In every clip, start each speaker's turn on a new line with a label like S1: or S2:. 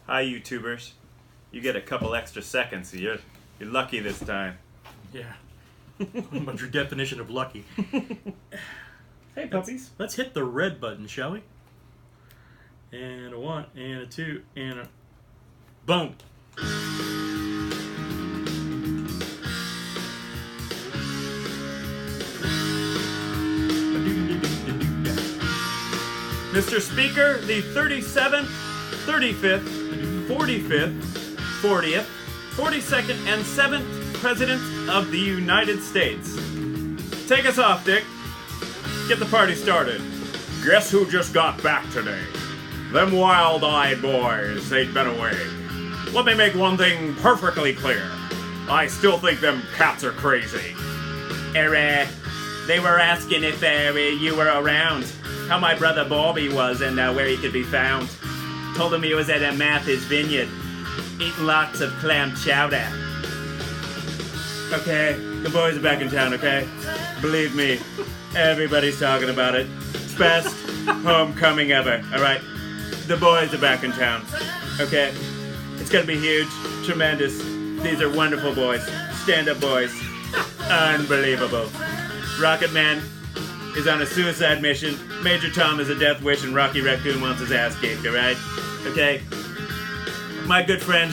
S1: Hi, YouTubers. You get a couple extra seconds. You're lucky this time.
S2: Yeah. What's your definition of lucky?
S1: Hey, puppies.
S2: Let's hit the red button, shall we? And a 1, and a 2, and a... Boom!
S1: Mr. Speaker, the 37th, 35th, 45th, 40th, 42nd, and 7th President of the United States. Take us off, Dick. Get the party started.
S3: Guess who just got back today? Them wild-eyed boys, they'd been away. Let me make one thing perfectly clear. I still think them cats are crazy.
S1: They were asking if you were around, how my brother Bobby was and where he could be found. Told him he was at Martha's Vineyard, eating lots of clam chowder. Okay, the boys are back in town, okay? Believe me, everybody's talking about it. Best homecoming ever, alright? The boys are back in town, okay? It's gonna be huge, tremendous. These are wonderful boys, stand-up boys. Unbelievable. Rocket Man is on a suicide mission. Major Tom is a death wish, and Rocky Raccoon wants his ass kicked, alright? Okay? My good friend,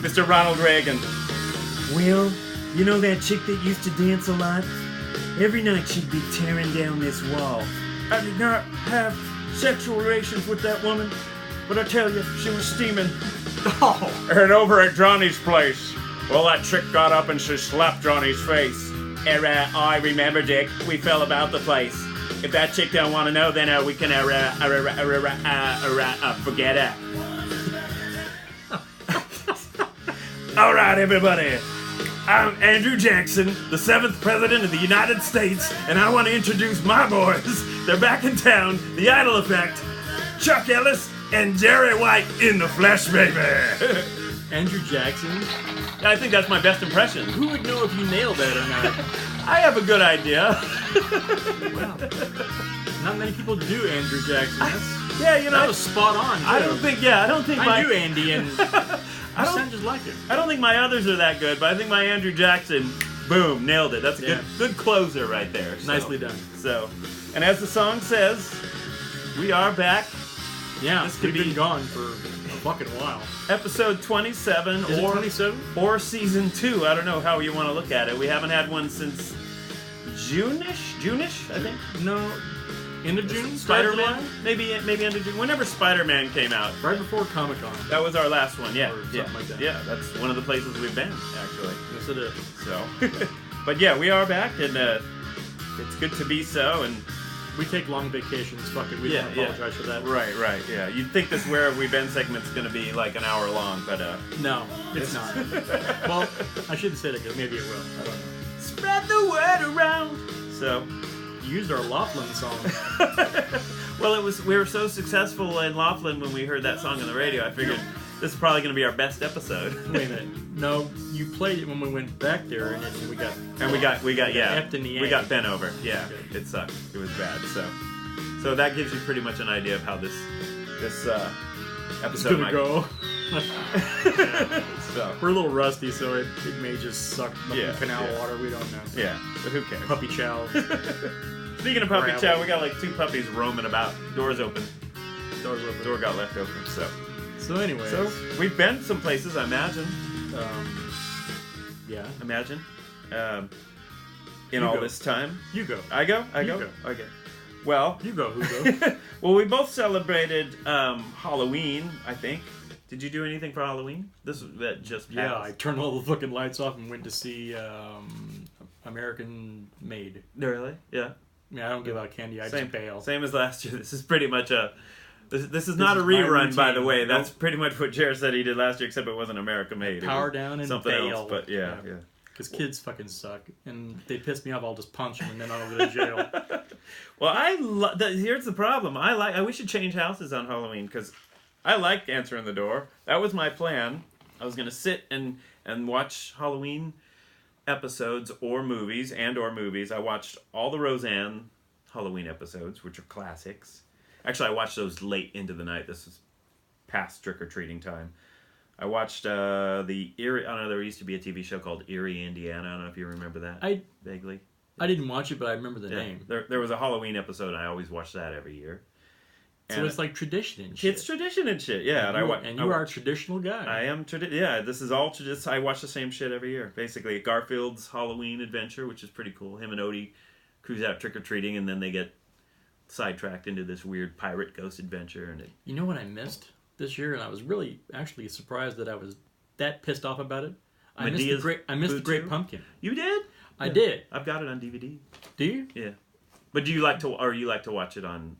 S1: Mr. Ronald Reagan.
S4: Well, you know that chick that used to dance a lot? Every night she'd be tearing down this wall. I did not have sexual relations with that woman, but I tell you, she was steaming.
S3: Oh. And over at Johnny's place, well, that chick got up and she slapped Johnny's face.
S1: I remember, Dick. We fell about the place. If that chick don't want to know, then we can forget her.
S4: All right, everybody. I'm Andrew Jackson, the 7th President of the United States, and I want to introduce my boys. They're back in town, the Idol Effect, Chuck Ellis and Jerry White in the flesh, baby.
S2: Andrew Jackson?
S1: I think that's my best impression.
S2: Who would know if you nailed that or not?
S1: I have a good idea.
S2: Wow. Not many people do Andrew Jackson.
S1: Yeah, you know.
S2: That was spot on, too.
S1: I don't think
S2: I knew Andy, and I sound just like him.
S1: I don't think my others are that good, but I think my Andrew Jackson, boom, nailed it. That's a good closer right there. So.
S2: Nicely done.
S1: So, and as the song says, we are back.
S2: Yeah,
S1: this could be
S2: gone for a fucking while.
S1: Episode 27
S2: Is it 27?
S1: Or season 2. I don't know how you want to look at it. We haven't had one since June-ish, I think.
S2: No, end of June.
S1: Spider-Man, maybe end of June. Whenever Spider-Man came out,
S2: right before Comic-Con.
S1: That was our last one. Yeah,
S2: or something like that.
S1: Yeah, that's one of the places we've been actually.
S2: Yes, it is.
S1: So, but yeah, we are back, and it's good to be so. And
S2: we take long vacations. Fuck it, we don't apologize for that.
S1: Right. Yeah, you'd think this Where Have We Been segment's going to be like an hour long, but
S2: no, it's not. Well, I shouldn't say that because maybe it will. I don't know.
S1: Spread the word around. So,
S2: you used our Laughlin song.
S1: Well, we were so successful in Laughlin when we heard that song on the radio. I figured this is probably going to be our best episode.
S2: Wait a minute. No, you played it when we went back there, and we got
S1: effed
S2: in the
S1: we got bent over. Yeah, okay. It sucked. It was bad. So that gives you pretty much an idea of how this episode might
S2: go.
S1: So
S2: we're a little rusty, so it may just suck like canal water. We don't know.
S1: Yeah, but who cares?
S2: Puppy chow.
S1: Speaking of puppy chow, we got like 2 puppies roaming about. Doors open. Door got left open.
S2: So anyways.
S1: So we've been some places, I imagine.
S2: Yeah.
S1: Imagine. In all this time.
S2: You go.
S1: I go?
S2: You go.
S1: Okay. Well.
S2: You go, Hugo.
S1: Well, we both celebrated Halloween, I think. Did you do anything for Halloween? That just passed.
S2: Yeah, I turned all the fucking lights off and went to see American Made.
S1: Really? Yeah.
S2: Yeah, I don't give out candy. I just bail.
S1: Same as last year. This is pretty much This is not a rerun, by the way. That's pretty much what Jer said he did last year, except it wasn't America Made.
S2: Power down and
S1: something
S2: bail.
S1: else, but yeah.
S2: Because kids fucking suck, and they piss me off. I'll just punch them, and then I'll go to jail.
S1: Well, here's the problem. We should change houses on Halloween because I liked answering the door. That was my plan. I was gonna sit and watch Halloween episodes or movies. I watched all the Roseanne Halloween episodes, which are classics. Actually, I watched those late into the night. This was past trick-or-treating time. I watched the Erie... I don't know, there used to be a TV show called Erie, Indiana. I don't know if you remember that vaguely.
S2: I didn't watch it, but I remember the name.
S1: There was a Halloween episode, and I always watched that every year.
S2: So it's like tradition and shit.
S1: It's tradition and shit, yeah.
S2: And you are a traditional guy.
S1: I am yeah, this is all I watch the same shit every year. Basically, Garfield's Halloween adventure, which is pretty cool. Him and Odie cruise out trick-or-treating, and then they get sidetracked into this weird pirate ghost adventure. And
S2: you know what I missed this year? And I was really actually surprised that I was that pissed off about it. I missed the Great Pumpkin.
S1: You did?
S2: I did.
S1: I've got it on DVD.
S2: Do you?
S1: Yeah. But do you like to watch it on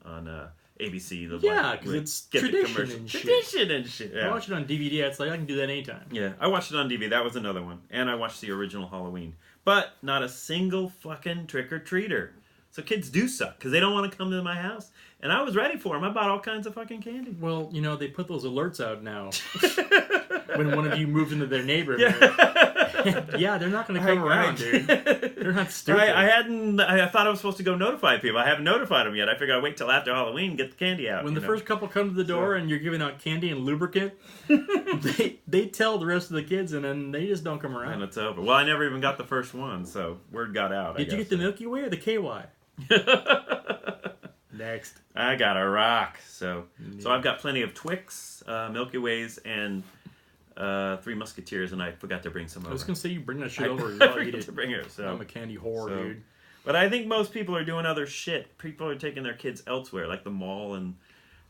S1: ABC?
S2: Because it's tradition and shit.
S1: Tradition and shit. Yeah.
S2: I watch it on DVD. It's like I can do that anytime.
S1: Yeah, I watched it on DVD. That was another one. And I watched the original Halloween. But not a single fucking trick-or-treater. So kids do suck because they don't want to come to my house. And I was ready for them. I bought all kinds of fucking candy.
S2: Well, they put those alerts out now. When one of you moves into their neighborhood. Yeah, they're not going to come around, dude. They're not stupid.
S1: I thought I was supposed to go notify people. I haven't notified them yet. I figured I'd wait till after Halloween and get the candy out.
S2: When the first couple come to the door and you're giving out candy and lubricant, they tell the rest of the kids and then they just don't come around.
S1: And it's over. Well, I never even got the first one, so word got out.
S2: Did you get the Milky Way or the KY? Next.
S1: I got a rock. So I've got plenty of Twix, Milky Ways, and Three Musketeers, and I forgot to bring some over.
S2: I was going to say you bring that shit over.
S1: I forgot to bring it. So.
S2: I'm a candy whore, dude.
S1: But I think most people are doing other shit. People are taking their kids elsewhere, like the mall and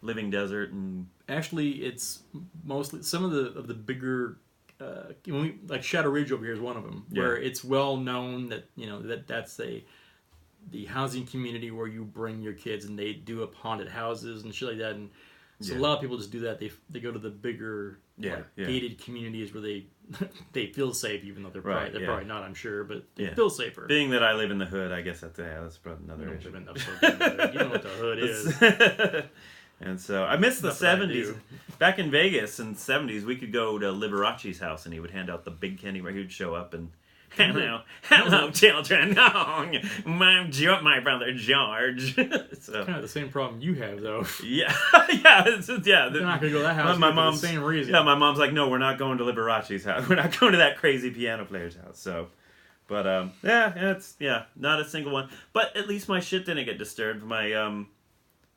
S1: Living Desert. And
S2: actually, it's mostly some of the bigger... like Shadow Ridge over here is one of them, where it's well known that that's the housing community where you bring your kids and they do up haunted houses and shit like that. And so a lot of people just do that. They go to the bigger gated communities where they feel safe, even though they're probably not, I'm sure, but they feel safer.
S1: Being that I live in the hood, I guess that's probably another issue.
S2: You know what the hood is.
S1: And so I miss the 70s. Back in Vegas in the 70s, we could go to Liberace's house and he would hand out the big candy where he would show up and hello, children. Oh, my brother George. So,
S2: kind of the same problem you have, though.
S1: Yeah.
S2: They're not gonna go to that house.
S1: My mom's
S2: for the same reason.
S1: Yeah, my mom's like, no, we're not going to Liberace's house. We're not going to that crazy piano player's house. So, but it's not a single one. But at least my shit didn't get disturbed. My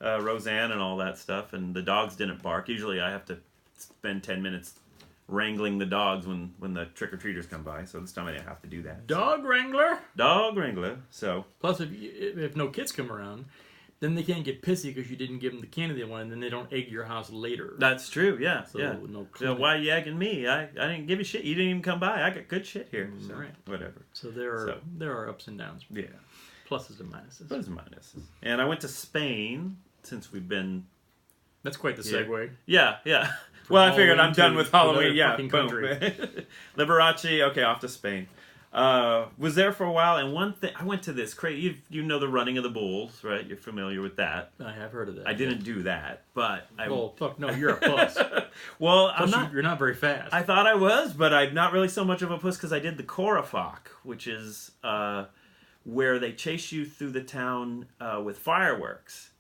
S1: Roseanne and all that stuff, and the dogs didn't bark. Usually, I have to spend 10 minutes wrangling the dogs when the trick-or-treaters come by, so this time I didn't have to do that.
S2: Dog wrangler?
S1: Dog wrangler, so...
S2: Plus, if no kids come around, then they can't get pissy because you didn't give them the candy they wanted, and then they don't egg your house later.
S1: That's true, yeah.
S2: No
S1: so why are you egging me? I didn't give you shit. You didn't even come by. I got good shit here, so
S2: right.
S1: Whatever.
S2: So there are ups and downs.
S1: Yeah.
S2: Pluses and minuses.
S1: Pluses and minuses. And I went to Spain, since we've been...
S2: That's quite the segue.
S1: Yeah. Well, I figured I'm done with Halloween. Yeah, boom. Liberace, okay, off to Spain. Was there for a while, and one thing, I went to this crazy, you know the running of the bulls, right? You're familiar with that.
S2: I have heard of that.
S1: I didn't do that, but
S2: Well, fuck, no, you're a puss.
S1: Well,
S2: you're not very fast.
S1: I thought I was, but I'm not really so much of a puss because I did the Corafok, which is where they chase you through the town with fireworks.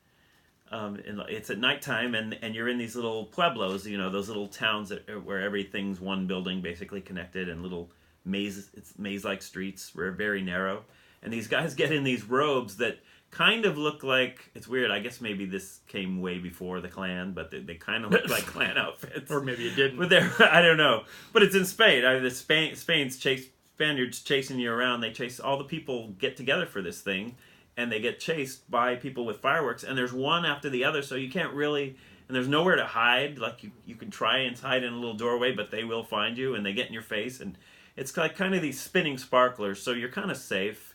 S1: It's at nighttime, and you're in these little pueblos, those little towns where everything's one building basically connected, and little maze-like streets were very narrow. And these guys get in these robes that kind of look like, it's weird, I guess maybe this came way before the Klan, but they kind of look like Klan outfits.
S2: Or maybe it didn't.
S1: But I don't know. But it's in Spain. Spaniards chasing you around. All the people get together for this thing. And they get chased by people with fireworks, and there's one after the other, so you can't really, and there's nowhere to hide. Like you can try and hide in a little doorway, but they will find you, and they get in your face, and it's like kind of these spinning sparklers, so you're kind of safe.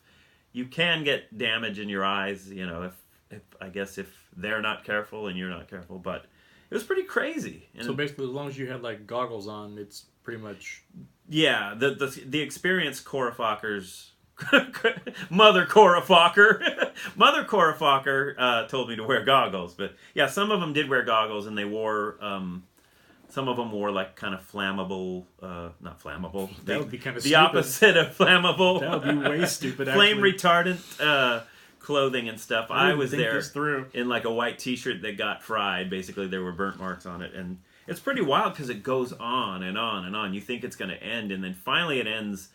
S1: You can get damage in your eyes, if they're not careful and you're not careful, but it was pretty crazy. And
S2: so basically, as long as you had like goggles on, it's pretty much...
S1: Yeah, the experienced Corafockers... Mother Corafocker told me to wear goggles, but yeah, some of them did wear goggles, and they wore some of them wore like kind of flammable, not flammable.
S2: That would be kind of
S1: the
S2: stupid.
S1: Opposite of flammable.
S2: That would be way stupid.
S1: Flame retardant clothing and stuff. I was
S2: think
S1: there
S2: this through.
S1: in like a white T-shirt that got fried. Basically, there were burnt marks on it, and it's pretty wild because it goes on and on and on. You think it's going to end, and then finally it ends.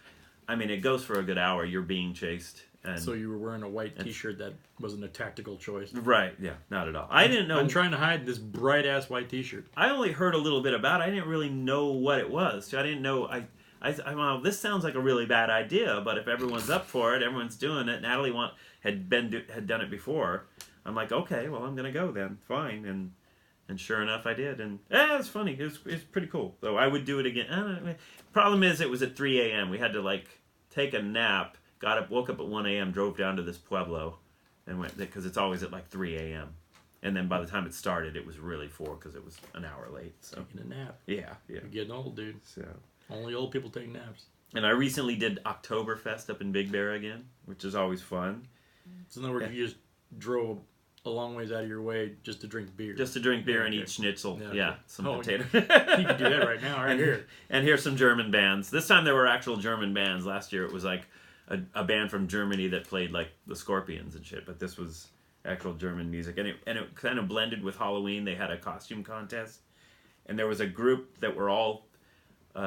S1: I mean, it goes for a good hour. You're being chased. And
S2: So you were wearing a white T-shirt that wasn't a tactical choice.
S1: right, yeah, not at all. I didn't know.
S2: I'm trying to hide this bright-ass white T-shirt.
S1: I only heard a little bit about it. I didn't really know what it was. So I didn't know. Well, this sounds like a really bad idea, but if everyone's up for it, everyone's doing it. Natalie had done it before. I'm like, okay, well, I'm gonna go then. Fine, and sure enough, I did. And it's funny. It's pretty cool. So I would do it again. I don't know. Problem is, it was at 3 a.m. We had to like take a nap. Got up, woke up at 1 a.m., drove down to this pueblo, and went because it's always at like 3 a.m. And then by the time it started, it was really 4 because it was an hour late. So
S2: Taking a nap.
S1: yeah.
S2: You're getting old, dude.
S1: So.
S2: Only old people take naps.
S1: And I recently did Oktoberfest up in Big Bear again, which is always fun.
S2: So in other words, you just drove a long ways out of your way just to drink beer.
S1: Just to drink beer and eat schnitzel.
S2: Yeah,
S1: Some
S2: okay.
S1: potato.
S2: You can do that right now, right
S1: and
S2: here.
S1: And here's some German bands. This time there were actual German bands. Last year it was like a band from Germany that played like the Scorpions and shit, but this was actual German music. And it kind of blended with Halloween. They had a costume contest. And there was a group that were all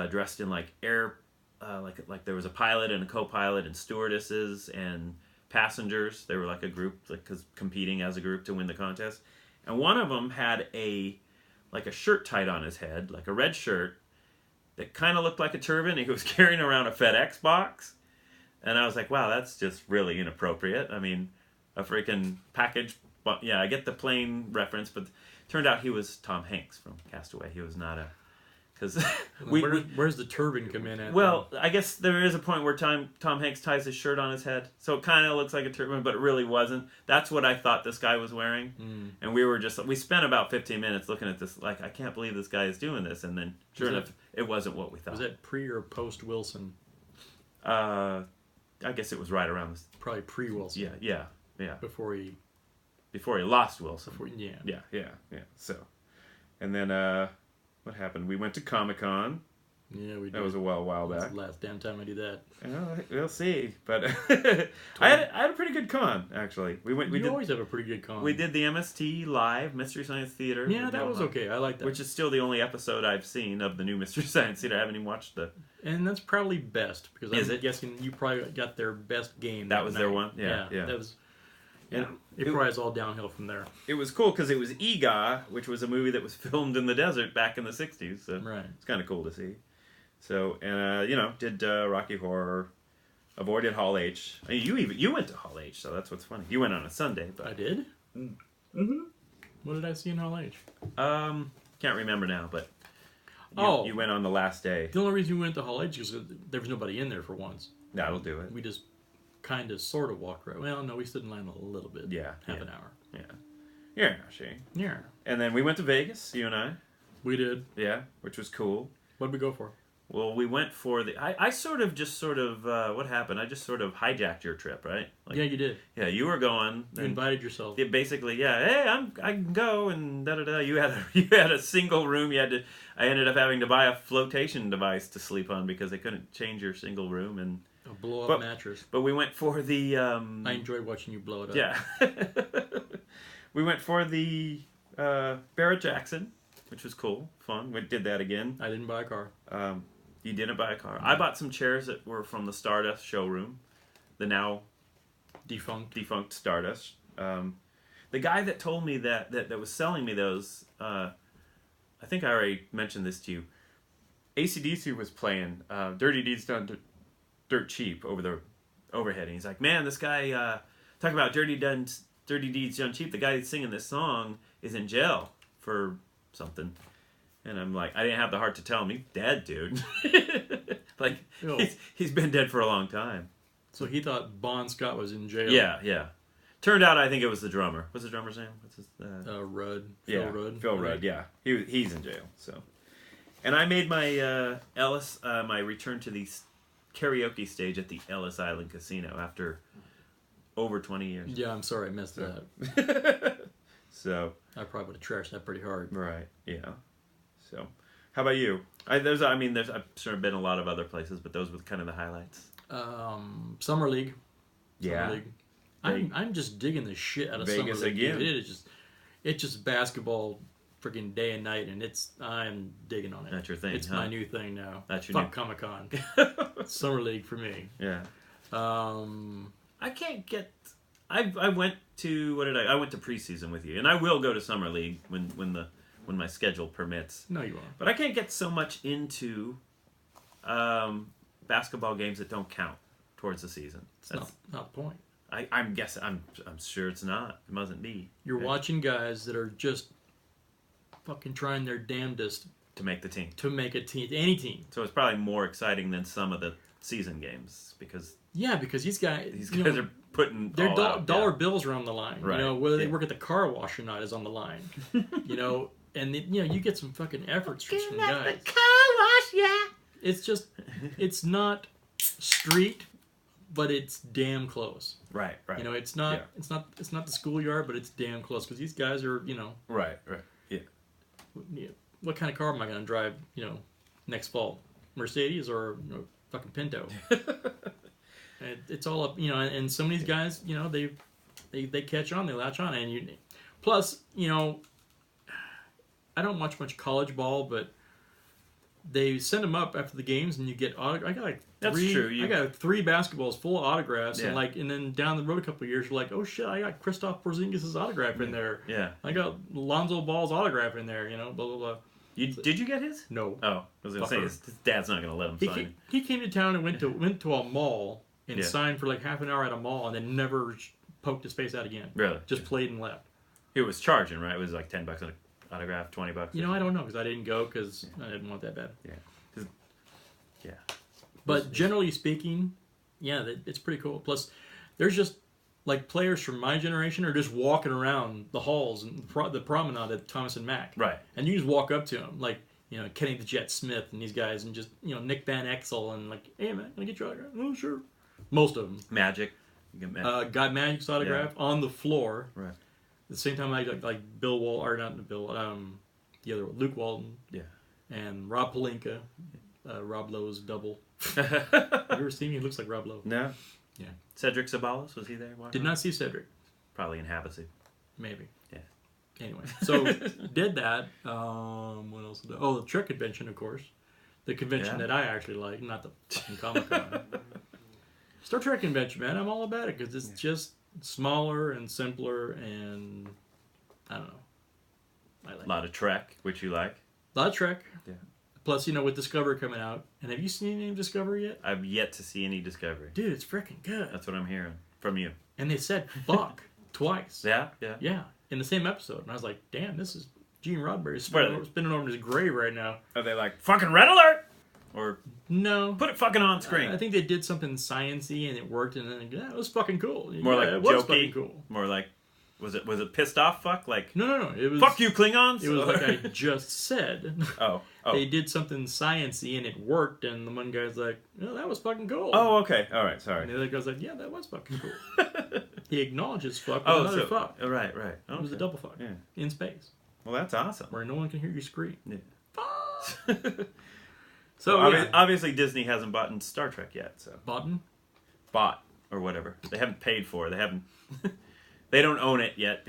S1: dressed in like like there was a pilot and a co-pilot and stewardesses and passengers. They were like a group, like competing as a group to win the contest. And one of them had a shirt tied on his head, like a red shirt that kind of looked like a turban. He was carrying around a FedEx box, and I was like, wow, that's just really inappropriate. I mean, a freaking package. But yeah, I get the plane reference, but it turned out he was Tom Hanks from Castaway. He was not a. Because
S2: where's the turban come in at?
S1: Well, I guess there is a point where Tom Hanks ties his shirt on his head, so it kind of looks like a turban, but it really wasn't. That's what I thought this guy was wearing, and we spent about 15 minutes looking at this, like, I can't believe this guy is doing this, and then sure enough, it wasn't what we thought.
S2: Was that pre or post Wilson?
S1: I guess it was right around this.
S2: Probably pre Wilson.
S1: Yeah.
S2: Before he
S1: lost Wilson.
S2: Yeah.
S1: So, and then what happened? We went to Comic-Con.
S2: Yeah, we did.
S1: That was a while back.
S2: That's the last damn time I did that.
S1: We'll see. But I had a pretty good con, actually. We
S2: always have a pretty good con.
S1: We did the MST live Mystery Science Theater.
S2: Yeah, that was okay. I like that.
S1: Which is still the only episode I've seen of the new Mystery Science Theater. I haven't even watched the.
S2: And that's probably best because I'm guessing you probably got their best game.
S1: That was
S2: night.
S1: Their one. Yeah.
S2: That was. Yeah, it probably is all downhill from there.
S1: It was cool because it was Ega, which was a movie that was filmed in the desert back in the 60s. So
S2: right.
S1: It's kind of cool to see. So, and, did Rocky Horror, avoided Hall H. I mean, you went to Hall H, so that's what's funny. You went on a Sunday. But
S2: I did? Mm-hmm. What did I see in Hall H?
S1: Can't remember now, but you went on the last day.
S2: The only reason we went to Hall H is there was nobody in there for once.
S1: That'll do it.
S2: We just kind of sort of walked around. Well, no, we stood in line a little bit.
S1: Yeah.
S2: Half an hour.
S1: Yeah, Shane.
S2: Yeah.
S1: And then we went to Vegas, you and I.
S2: We did.
S1: Yeah, which was cool.
S2: What did we go for?
S1: Well, we went for the... I sort of what happened? I just sort of hijacked your trip, right?
S2: Yeah, you did.
S1: Yeah, you were going.
S2: You invited yourself.
S1: Basically, hey, I can go, and da-da-da. You had a single room. I ended up having to buy a flotation device to sleep on because they couldn't change your single room, and...
S2: A blow-up mattress.
S1: But we went for the...
S2: I enjoyed watching you blow it up.
S1: Yeah. We went for the Barrett Jackson, which was cool, fun. We did that again.
S2: I didn't buy a car.
S1: You didn't buy a car. I bought some chairs that were from the Stardust showroom, the now defunct Stardust. The guy that told me that was selling me those, I think I already mentioned this to you. AC/DC was playing Dirty Deeds Done Dirt Cheap over the overhead, and he's like, man, this guy talking about Dirty Deeds Done Cheap. The guy that's singing this song is in jail for something. And I'm like, I didn't have the heart to tell him. He's dead, dude. Like, he's been dead for a long time.
S2: So he thought Bon Scott was in jail.
S1: Yeah. Turned out, I think it was the drummer. What's the drummer's name? What's his?
S2: Rudd.
S1: Phil
S2: Rudd.
S1: Phil Rudd. Yeah, he's in jail. So, and I made my my return to the karaoke stage at the Ellis Island Casino after over 20 years.
S2: Yeah, I'm sorry I missed that.
S1: So
S2: I probably would have trashed that pretty hard.
S1: Right. Yeah. So, how about you? I've sort of been a lot of other places, but those were kind of the highlights.
S2: Summer League.
S1: Yeah.
S2: Summer League. I'm just digging the shit out of
S1: Vegas
S2: summer league.
S1: again.
S2: It's just basketball, freaking day and night, and I'm digging on it.
S1: That's your thing.
S2: It's my new thing now.
S1: That's your
S2: Fuck
S1: new
S2: Comic-Con. Summer league for me.
S1: Yeah.
S3: I can't get. I went to I went to preseason with you, and I will go to summer league when my schedule permits.
S2: No, you won't.
S3: But I can't get so much into basketball games that don't count towards the season.
S2: That's not the point.
S3: I'm guessing. I'm sure it's not. It mustn't be.
S2: You're watching guys that are just fucking trying their damnedest
S3: To make the team.
S2: to make a team, any team.
S3: So it's probably more exciting than some of the season games because
S2: Yeah, because these guys
S3: are putting
S2: their
S3: all out,
S2: dollar bills are on the line.
S3: Right.
S2: You know, whether they work at the car wash or not is on the line. You know, and you get some fucking efforts from some guys.
S3: car wash, yeah.
S2: It's just, it's not street, but it's damn close.
S3: Right.
S2: You know, it's not the schoolyard, but it's damn close because these guys are, you know,
S3: Right. Yeah.
S2: what kind of car am I going to drive, you know, next fall? Mercedes or fucking Pinto? It's all up, you know, and some of these guys, you know, they catch on, they latch on, and plus, you know, I don't watch much college ball, but they send them up after the games, and you get I got like three.
S3: That's true.
S2: I got 3 basketballs full of autographs,
S3: Yeah.
S2: and then down the road a couple of years, you're like, oh shit, I got Kristaps Porzingis' autograph in there.
S3: Yeah.
S2: I got Lonzo Ball's autograph in there. You know, blah blah blah.
S3: Did you get his?
S2: No.
S3: Oh, I was gonna say his dad's not gonna let him sign.
S2: He came to town and went to a mall and
S3: Yeah.
S2: signed for like half an hour at a mall, and then never poked his face out again.
S3: Really?
S2: Just played and left.
S3: It was charging, right? It was like $10 an autograph, $20.
S2: You know, I don't know because I didn't go because I didn't want that bad.
S3: Yeah. Yeah.
S2: But generally speaking, yeah, it's pretty cool. Plus, there's just like players from my generation are just walking around the halls and the promenade at Thomas and Mack.
S3: Right.
S2: And you just walk up to them, like, you know, Kenny the Jet Smith and these guys, and just, you know, Nick Van Exel, and like, hey man, can I get your autograph? Oh, sure. Most of them.
S3: Magic. You get Magic.
S2: Got Magic's autograph on the floor.
S3: Right.
S2: At the same time, like Bill Wall, or not Bill, the other one, Luke Walton.
S3: Yeah.
S2: And Rob Pelinka, Rob Lowe's double. Have you ever seen him? He looks like Rob Lowe.
S3: No.
S2: Yeah.
S3: Cedric Sabalos, was he there?
S2: Did not see Cedric.
S3: Probably in Havasu.
S2: Maybe.
S3: Yeah.
S2: Anyway, so did that. What else? The Trek convention, of course. The convention that I actually like, not the fucking Comic-Con. Star Trek convention, man. I'm all about it because it's just smaller and simpler, and I don't know. I like
S3: A lot of Trek, which you like.
S2: A lot of Trek.
S3: Yeah.
S2: Plus, you know, with Discovery coming out. And have you seen any of Discovery yet?
S3: I've yet to see any Discovery.
S2: Dude, it's freaking good.
S3: That's what I'm hearing from you.
S2: And they said fuck twice.
S3: Yeah?
S2: Yeah, in the same episode. And I was like, damn, this is Gene Roddenberry
S3: What?
S2: spinning over his grave right now.
S3: Are they like, fucking red alert? Or
S2: No.
S3: put it fucking on screen?
S2: I think they did something science-y and it worked, and then it was fucking cool.
S3: More like
S2: it was
S3: jokey?
S2: fucking cool.
S3: More like, was it pissed off fuck? Like,
S2: No. It was
S3: fuck you Klingons?
S2: It was like I just said.
S3: Oh.
S2: They did something sciencey and it worked, and the one guy's like, "No, that was fucking cool."
S3: Oh, okay. All right.
S2: And
S3: Sorry.
S2: the other guy's like, "Yeah, that was fucking cool." He acknowledges fuck with
S3: Oh,
S2: another
S3: so
S2: fuck.
S3: right.
S2: It was a
S3: Okay.
S2: double fuck
S3: Yeah.
S2: in space
S3: Well, that's awesome.
S2: where no one can hear you scream.
S3: Yeah.
S2: Fuck!
S3: So
S2: yeah.
S3: obviously Disney hasn't bought in Star Trek yet. So
S2: Boughton?
S3: bought or whatever. They haven't paid for it. They haven't. They don't own it yet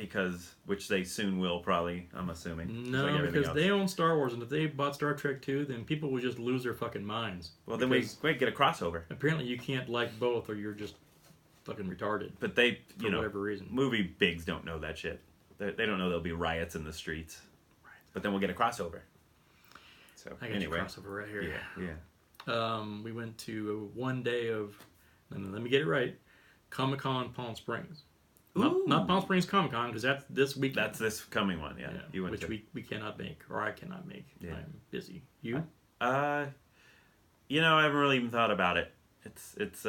S3: which they soon will probably. I'm assuming. Just
S2: No,
S3: like everything
S2: because
S3: else.
S2: they own Star Wars, and if they bought Star Trek too, then people would just lose their fucking minds.
S3: Well, then we
S2: Because
S3: get a crossover.
S2: apparently you can't like both, or you're just fucking retarded
S3: But they,
S2: for whatever reason.
S3: movie bigs don't know that shit. They don't know there'll be riots in the streets.
S2: Right.
S3: But then we'll get a crossover. So
S2: I got
S3: anyway,
S2: your crossover right here.
S3: yeah.
S2: We went to one day of, and let me get it right, Comic-Con Palm Springs. Not Palm Springs Comic-Con, because that's this week.
S3: That's this coming one. Yeah, you went
S2: which
S3: to.
S2: we cannot make, or I cannot make.
S3: Yeah.
S2: I'm busy. You?
S3: I haven't really even thought about it. It's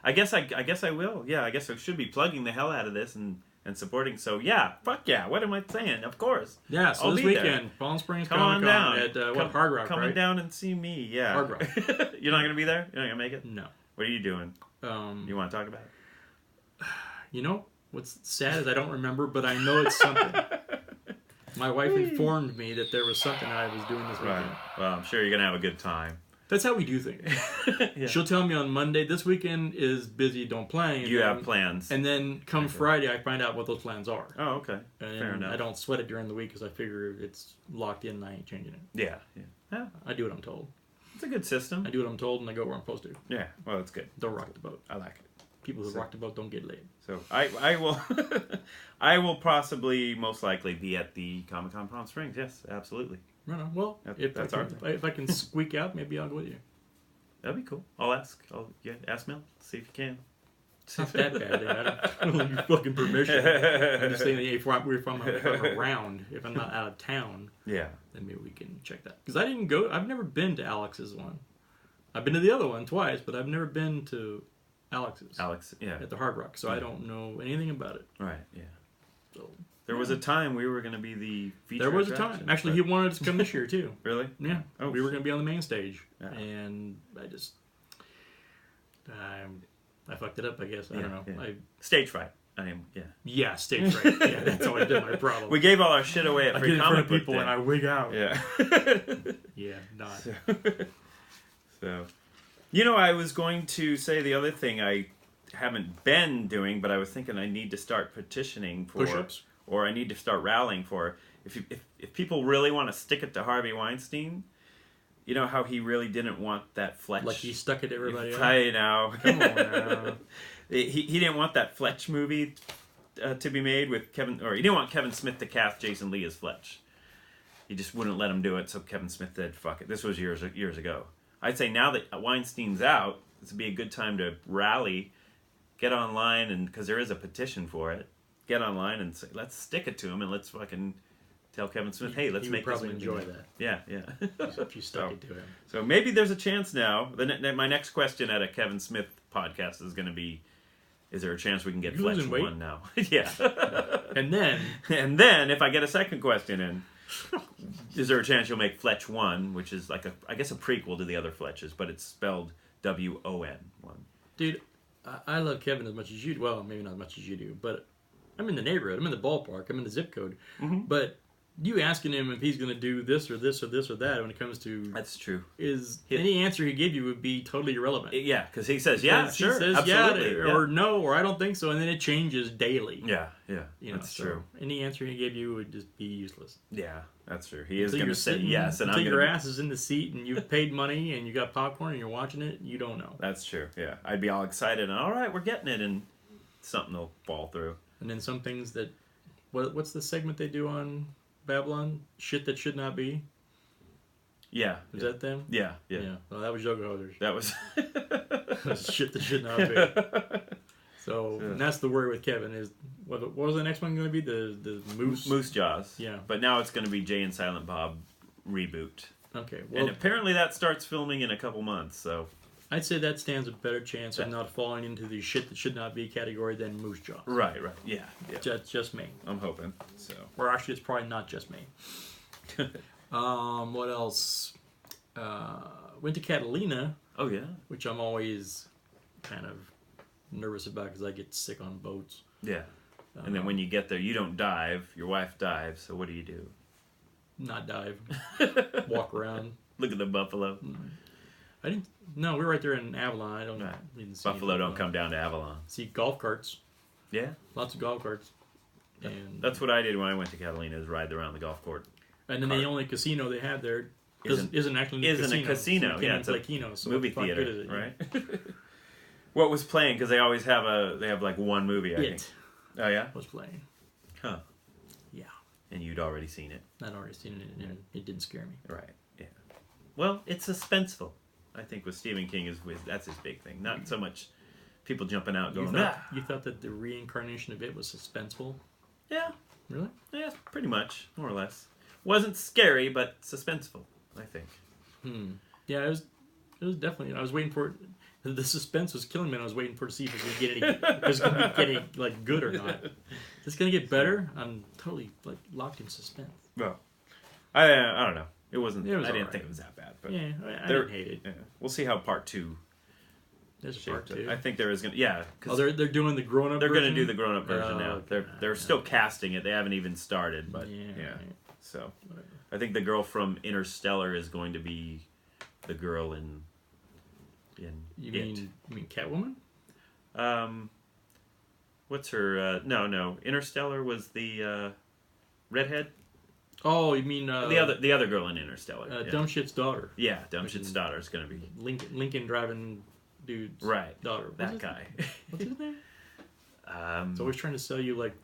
S3: I guess I will. Yeah, I guess I should be plugging the hell out of this and supporting. So yeah, fuck yeah. What am I saying? Of course.
S2: Yeah. So
S3: I'll
S2: this
S3: be there.
S2: weekend, Palm Springs
S3: Come on
S2: Comic-Con
S3: down.
S2: at Hard Rock,
S3: Coming
S2: right?
S3: down and see me. Yeah.
S2: Hard Rock.
S3: You're not gonna be there. You're not gonna make it.
S2: No.
S3: What are you doing?
S2: You
S3: You want to talk about it?
S2: You know what's sad is I don't remember, but I know it's something. My wife informed me that there was something I was doing this weekend.
S3: Right. Well, I'm sure you're gonna have a good time.
S2: That's how we do things.
S3: Yeah.
S2: She'll tell me on Monday, this weekend is busy, don't play.
S3: You have plans.
S2: And then come Friday, I find out what those plans are.
S3: Oh, okay.
S2: And
S3: Fair enough.
S2: I don't sweat it during the week because I figure it's locked in and I ain't changing it.
S3: Yeah. Yeah.
S2: I do what I'm told.
S3: It's a good system.
S2: I do what I'm told and I go where I'm supposed to.
S3: Yeah. Well, that's good.
S2: Don't rock the boat.
S3: I like it.
S2: People who rock the boat don't get laid.
S3: So I will I will possibly most likely be at the Comic-Con Palm Springs. Yes, absolutely.
S2: Right on. Well, if I can squeak out, maybe I'll go with you.
S3: That'd be cool. I'll ask. Ask Mel. See if you can.
S2: It's not that bad. I don't need your fucking permission. I'm just saying if I'm around, if I'm not out of town,
S3: Yeah.
S2: then maybe we can check that. Because I've never been to Alex's one. I've been to the other one twice, but I've never been to Alex's.
S3: Alex, yeah.
S2: At the Hard Rock, so I don't know anything about it.
S3: Right, yeah.
S2: So
S3: There was a time we were going to be the feature
S2: there was a
S3: attraction,
S2: time. Actually, he wanted us to come this year, too.
S3: Really?
S2: Yeah.
S3: Oh,
S2: we were going to be on the main stage.
S3: Yeah.
S2: And I fucked it up, I guess. I don't know.
S3: Yeah. Stage fright.
S2: Yeah, stage fright. Yeah, that's always been my problem.
S3: We gave all our shit away at
S2: I
S3: free
S2: get in front
S3: comic
S2: of
S3: book
S2: people
S3: day.
S2: and I wig out.
S3: Yeah.
S2: Yeah, not.
S3: So, I was going to say the other thing I haven't been doing, but I was thinking I need to start petitioning for
S2: Push-ups?
S3: or I need to start rallying for. If people really want to stick it to Harvey Weinstein, you know how he really didn't want that Fletch.
S2: Like he stuck it to everybody else.
S3: I know.
S2: Come on now.
S3: He didn't want that Fletch movie to be made with Kevin, or he didn't want Kevin Smith to cast Jason Lee as Fletch. He just wouldn't let him do it, so Kevin Smith said, "Fuck it." This was years ago. I'd say now that Weinstein's out, this would be a good time to rally, get online, and because there is a petition for it, get online and say, let's stick it to him, and let's fucking tell Kevin Smith, hey, let's make this movie.
S2: He would probably enjoy that.
S3: Yeah.
S2: If you stuck it to him.
S3: So maybe there's a chance now. My next question at a Kevin Smith podcast is going to be, is there a chance we can get Fletch
S2: losing weight?
S3: 1 now? Yeah.
S2: And
S3: then if I get a second question in, is there a chance you'll make Fletch 1, which is like I guess a prequel to the other Fletches, but it's spelled WON 1.
S2: Dude, I love Kevin as much as you do. Well, maybe not as much as you do, but I'm in the neighborhood. I'm in the ballpark. I'm in the zip code. Mm-hmm. But you asking him if he's going to do this or this or this or that when it comes to...
S3: That's true.
S2: Any answer he gave you would be totally irrelevant.
S3: Yeah, because he says, yeah, sure,
S2: he says,
S3: absolutely.
S2: Yeah, or no, or I don't think so, and then it changes daily.
S3: Yeah,
S2: That's
S3: true.
S2: Any answer he gave you would just be useless.
S3: Yeah, that's true. He is going to say yes, and
S2: until your ass is in the seat and you've paid money and you got popcorn and you're watching it, you don't know.
S3: That's true, yeah. I'd be all excited, and all right, we're getting it, and something will fall through.
S2: And then some things that... What's the segment they do on... Babylon, shit that should not be.
S3: Yeah,
S2: Is that them?
S3: Yeah.
S2: Well, that was Yoga Hosers.
S3: That was
S2: shit that should not be. So and that's the worry with Kevin is what was the next one going to be? The Moose
S3: Jaws.
S2: Yeah.
S3: But now it's going to be Jay and Silent Bob reboot.
S2: Okay. Well,
S3: and apparently that starts filming in a couple months. So
S2: I'd say that stands a better chance of not falling into the shit that should not be category than Moose Jaws.
S3: Right. Yeah.
S2: Just me.
S3: I'm hoping. So.
S2: Or actually, it's probably not just me. What else? Went to Catalina.
S3: Oh yeah.
S2: Which I'm always kind of nervous about because I get sick on boats.
S3: Yeah. And then when you get there, you don't dive. Your wife dives. So what do you do?
S2: Not dive. Walk around.
S3: Look at the buffalo.
S2: I didn't. No, we were right there in Avalon. Didn't see
S3: Buffalo don't come down to Avalon.
S2: See golf carts.
S3: Yeah.
S2: Lots of golf carts. And
S3: that's what I did when I went to Catalina, is ride around the golf court.
S2: And then the only casino they have there isn't actually a
S3: casino.
S2: Yeah, it's like Keno. So
S3: movie theater,
S2: good is it?
S3: right? What was playing? Because they always have like one movie. I think. Oh yeah.
S2: Was playing.
S3: Huh.
S2: Yeah.
S3: And you'd already seen it.
S2: I'd already seen it, and it didn't scare me.
S3: Right. Yeah. Well, it's suspenseful. I think with Stephen King that's his big thing. Not so much people jumping out going.
S2: You thought that the reincarnation of it was suspenseful?
S3: Yeah.
S2: Really?
S3: Yeah, pretty much, more or less. Wasn't scary, but suspenseful, I think.
S2: Yeah, it was definitely. I was waiting for it. The suspense was killing me, and I was waiting for it to see if it was going to get any like good or not. Is this going to get better? I'm totally like locked in suspense.
S3: Well, I don't know. It wasn't. I didn't think it was that bad, but
S2: yeah, I didn't hate it.
S3: Yeah. We'll see how part 2.
S2: There's a part 2.
S3: I think there is going to. Yeah.
S2: They're doing the grown up.
S3: They're going to do the grown up version now.
S2: Okay.
S3: They're still casting it. They haven't even started, but yeah.
S2: Right.
S3: So, I think the girl from Interstellar is going to be the girl in
S2: You
S3: It.
S2: mean Catwoman?
S3: What's her? No. Interstellar was the redhead.
S2: Oh, you mean
S3: The other girl in Interstellar. Yeah.
S2: Dumb Shit's daughter.
S3: Yeah, Dumb Shit's daughter is going to be
S2: Lincoln driving dude's daughter.
S3: That guy.
S2: What's his name? It's always trying to sell you like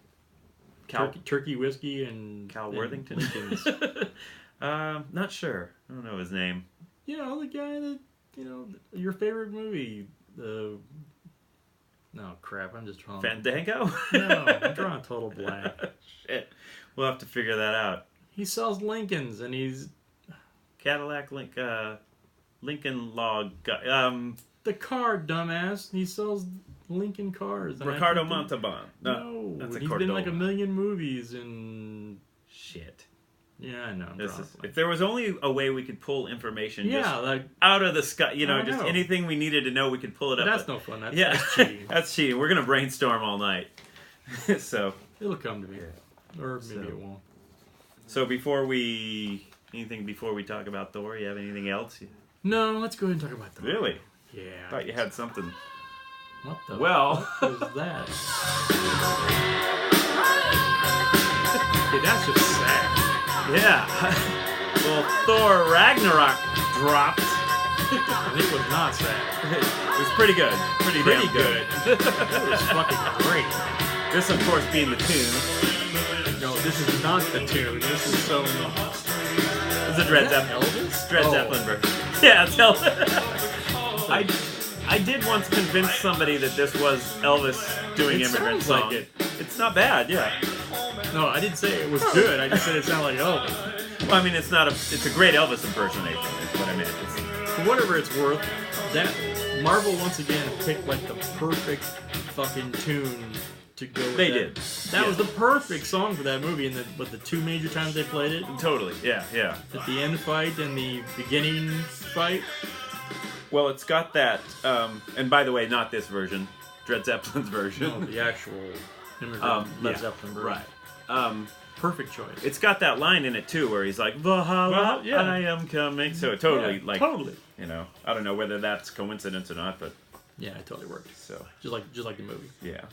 S2: turkey whiskey and
S3: Cal
S2: and
S3: Worthington.
S2: Lincolns.
S3: Not sure. I don't know his name.
S2: You know, the guy that your favorite movie. No crap, I'm just drawing.
S3: Fandango.
S2: No, I'm drawing a total blank.
S3: Shit, we'll have to figure that out.
S2: He sells Lincolns, and he's
S3: Cadillac Lincoln Log guy.
S2: the car dumbass. He sells Lincoln cars. And
S3: Ricardo Montalban.
S2: No,
S3: that's a
S2: he's
S3: Cordova.
S2: been in like a million movies and.
S3: Shit.
S2: Yeah, I know.
S3: If there was only a way we could pull information
S2: like
S3: out of the sky, just
S2: know.
S3: anything we needed to know, we could pull it up.
S2: That's no fun. That's cheating.
S3: That's cheating. We're going to brainstorm all night. So
S2: It'll come to me. Or maybe it won't.
S3: So before we talk about Thor, you have anything else?
S2: No, let's go ahead and talk about Thor.
S3: Really?
S2: Yeah.
S3: I thought you had something.
S2: What the
S3: Well,
S2: fuck was that? Okay, that's just sad.
S3: Yeah. Well, Thor Ragnarok dropped.
S2: And it was not sad.
S3: It was pretty good. Pretty damn good.
S2: It was fucking great.
S3: This, of course, being the tune.
S2: No, this is not the tune. This is some...
S3: It's a Dred Zeppelin.
S2: Elvis?
S3: Dred Zeppelin version. Yeah, it's Elvis. I did once convince somebody that this was Elvis doing
S2: It
S3: Immigrant
S2: sounds like
S3: Song.
S2: it.
S3: It's not bad, yeah.
S2: No, I didn't say it was good. I just said it sounded like Elvis.
S3: Well, I mean, it's a great Elvis impersonation. Is what I meant.
S2: For whatever it's worth, that Marvel once again picked like the perfect fucking tune to go with.
S3: They
S2: that.
S3: did.
S2: That was the perfect song for that movie, and the two major times they played it.
S3: Totally, yeah.
S2: At the end fight and the beginning fight.
S3: Well, it's got that, and by the way, not this version, Dred Zeppelin's version.
S2: No, the actual Led Zeppelin version.
S3: Right.
S2: Perfect choice.
S3: It's got that line in it too, where he's like, "Valhalla,
S2: yeah.
S3: I am coming." So it totally,
S2: totally.
S3: I don't know whether that's coincidence or not, but
S2: Yeah, it totally worked.
S3: so
S2: Just like the movie.
S3: yeah.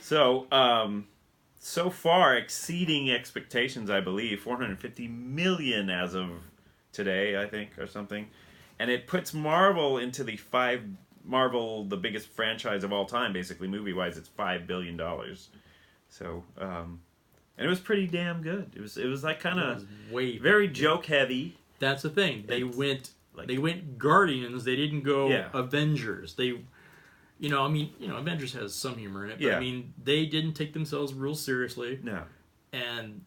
S3: So so far exceeding expectations, I believe, 450 million as of today, I think, or something, and it puts Marvel into the the biggest franchise of all time, basically movie wise. It's $5 billion. So. And it was pretty damn good. It was like kind of very joke heavy.
S2: That's the thing. They went Guardians. They didn't go Avengers. Avengers has some humor in it, but I mean, they didn't take themselves real seriously. No. And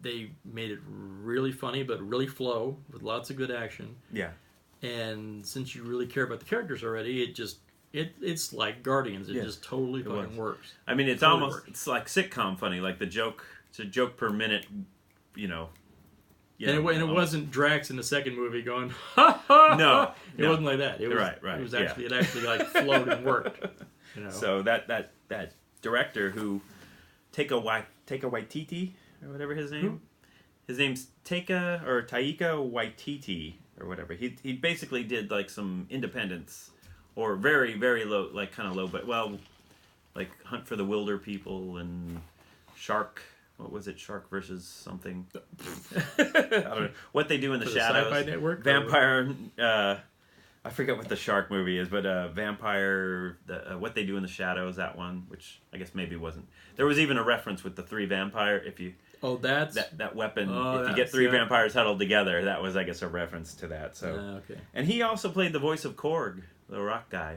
S2: they made it really funny, but really flow with lots of good action. Yeah. And since you really care about the characters already, it's like Guardians. It just totally fucking works.
S3: I mean, it's it's like sitcom funny, like the joke. It's a joke per minute, And it wasn't Drax in the second movie going, ha ha. No, it wasn't like that. It was right. It was actually it actually like flowed and worked. So that director who Taika Waititi or whatever his name, his name's Taika Waititi or whatever. He basically did like some independents or very very low, like kind of low, but like Hunt for the Wilder People and Shark. What was it? Shark versus something. I don't know. What They Do in the Shadows.
S2: Sci-Fi Network?
S3: Vampire. I forget what the shark movie is, but Vampire. What They Do in the Shadows. That one, which I guess maybe wasn't. There was even a reference with the three vampire. If you.
S2: Oh, that's
S3: that weapon. If you get three vampires huddled together, that was, I guess, a reference to that. So.
S2: Okay.
S3: And he also played the voice of Korg, the rock guy.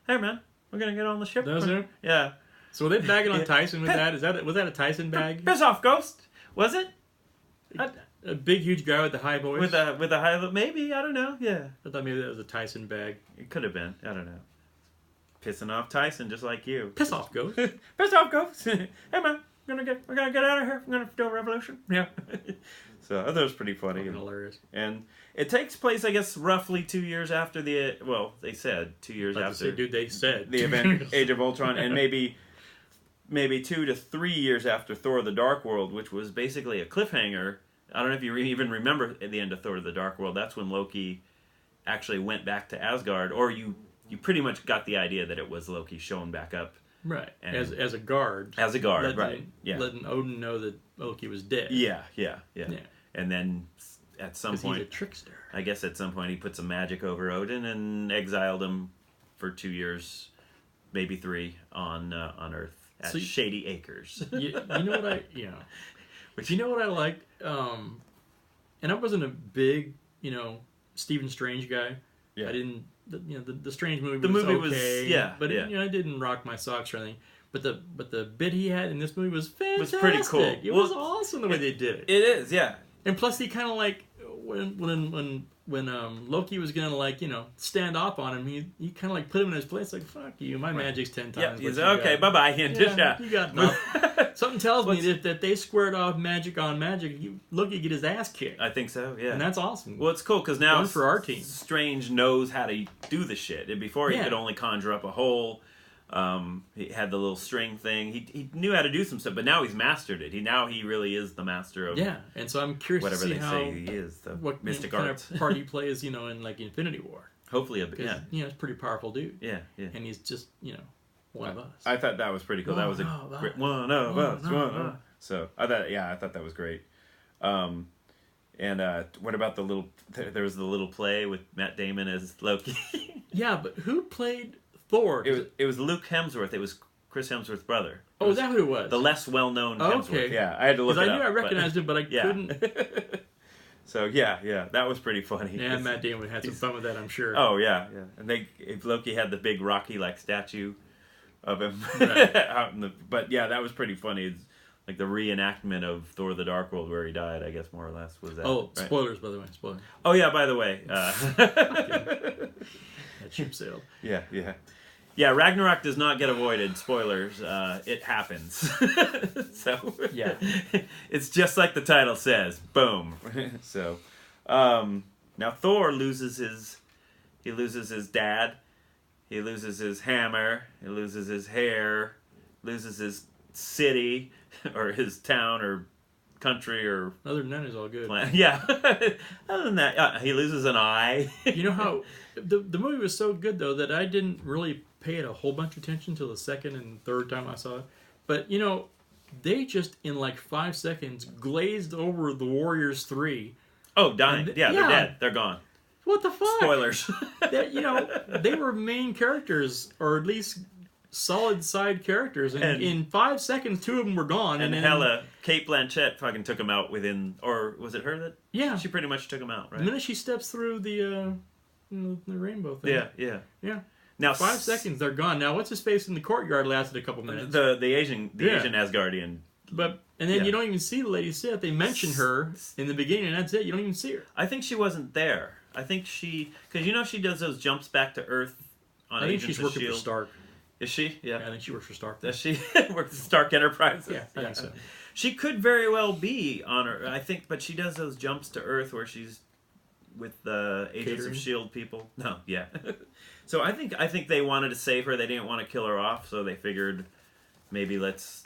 S3: Hey man, we're gonna get on the ship.
S2: Does he?
S3: Yeah.
S2: So were they bagging on Tyson with that? Was that a Tyson bag?
S3: Piss off, Ghost. Was it?
S2: A big, huge guy with the high voice?
S3: With a high... Maybe, I don't know, yeah.
S2: I thought maybe that was a Tyson bag.
S3: It could have been, I don't know. Pissing off Tyson, just like you.
S2: Piss off, Ghost.
S3: Piss off, Ghost. Hey, man, we're gonna get out of here. We're gonna do a revolution. Yeah. So, I thought it was pretty funny.
S2: Hilarious.
S3: And it takes place, I guess, roughly 2 years after they said 2 years after...
S2: They said.
S3: The event, Age of Ultron, and maybe 2 to 3 years after Thor: The Dark World, which was basically a cliffhanger. I don't know if you even remember at the end of Thor: The Dark World. That's when Loki actually went back to Asgard, or you pretty much got the idea that it was Loki showing back up.
S2: Right.
S3: And
S2: As a guard.
S3: As a guard, right.
S2: Letting Odin know that Loki was dead.
S3: Yeah. And then at some point...
S2: he's a trickster.
S3: I guess at some point he put some magic over Odin and exiled him for 2 years, maybe 3, on Earth at Shady Acres.
S2: You know what I... Yeah. But you know what I like? And I wasn't a big, Stephen Strange guy.
S3: Yeah.
S2: I didn't... The Strange movie
S3: was okay. But
S2: it didn't rock my socks or anything. But the bit he had in this movie was fantastic.
S3: Was pretty cool.
S2: It was awesome the way they did it.
S3: It is, yeah.
S2: And plus, he kind of like when Loki was gonna stand off on him, he kind of like put him in his place, like, fuck you, my magic's 10 times.
S3: Yeah, he's okay, bye bye.
S2: You got nothing. Something tells me that they squared off magic on magic. Loki get his ass kicked.
S3: I think so, yeah.
S2: And that's awesome.
S3: Well, it's cool because now
S2: for our team.
S3: Strange knows how to do the shit. And before he could only conjure up a hole. He had the little string thing. He knew how to do some stuff, but now he's mastered it. He really is the master of
S2: and so I'm curious
S3: whatever
S2: to see
S3: they
S2: how
S3: say he is, the mystic arts.
S2: Kind of part he plays, in like Infinity War.
S3: Hopefully a bit, yeah.
S2: He's a pretty powerful dude.
S3: Yeah.
S2: And he's just, one of us.
S3: I thought that was pretty cool. That was a great one of us. So I thought that was great. And what about the little? There was the little play with Matt Damon as Loki.
S2: Yeah, but who played Thor?
S3: It was Luke Hemsworth. It was Chris Hemsworth's brother.
S2: Is that who it was?
S3: The less well-known Hemsworth.
S2: Okay.
S3: Yeah, I had to look it up.
S2: I knew I recognized him, but I couldn't.
S3: So yeah, that was pretty funny.
S2: Yeah, Matt Damon had some fun with that, I'm sure.
S3: Oh yeah. And Loki had the big Rocky like statue of him out in the. But yeah, that was pretty funny. It's like the reenactment of Thor: The Dark World where he died. I guess more or less was that.
S2: Oh,
S3: right?
S2: Spoilers, by the way. Spoilers.
S3: Oh yeah, by the way.
S2: That ship sailed.
S3: Yeah, Ragnarok does not get avoided. Spoilers. It happens. So
S2: yeah,
S3: it's just like the title says. Boom. So now Thor loses his dad. He loses his hammer. He loses his hair. Loses his city or his town or country or.
S2: Other than that, it's all good.
S3: Yeah. Other than that, he loses an eye.
S2: You know how the movie was so good though that I didn't really pay it a whole bunch of attention till the second and third time I saw it. But they just in like 5 seconds glazed over the Warriors 3.
S3: Oh, dying. They're dead. They're gone.
S2: What the fuck?
S3: Spoilers.
S2: They were main characters, or at least solid side characters, and in 5 seconds, 2 of them were gone.
S3: And then hella, Kate Blanchett fucking took them out within, or was it her that?
S2: Yeah,
S3: she pretty much took them out, right?
S2: The minute she steps through the rainbow thing. Yeah.
S3: Now
S2: 5 seconds, they're gone. Now, what's his face in the courtyard lasted a couple minutes.
S3: The Asian Asgardian.
S2: And then you don't even see the Lady Sif. They mention her in the beginning, and that's it. You don't even see her.
S3: I think she wasn't there. I think because she does those jumps back to Earth on Agents of S.H.I.E.L.D.
S2: I think she's working for Stark.
S3: Is she? Yeah.
S2: I think she works for Stark.
S3: Does she work for Stark Enterprises?
S2: Yeah, I think so.
S3: She could very well be on her. I think, but she does those jumps to Earth where she's with the Agents of S.H.I.E.L.D. people. No, yeah. So I think they wanted to save her. They didn't want to kill her off, so they figured maybe let's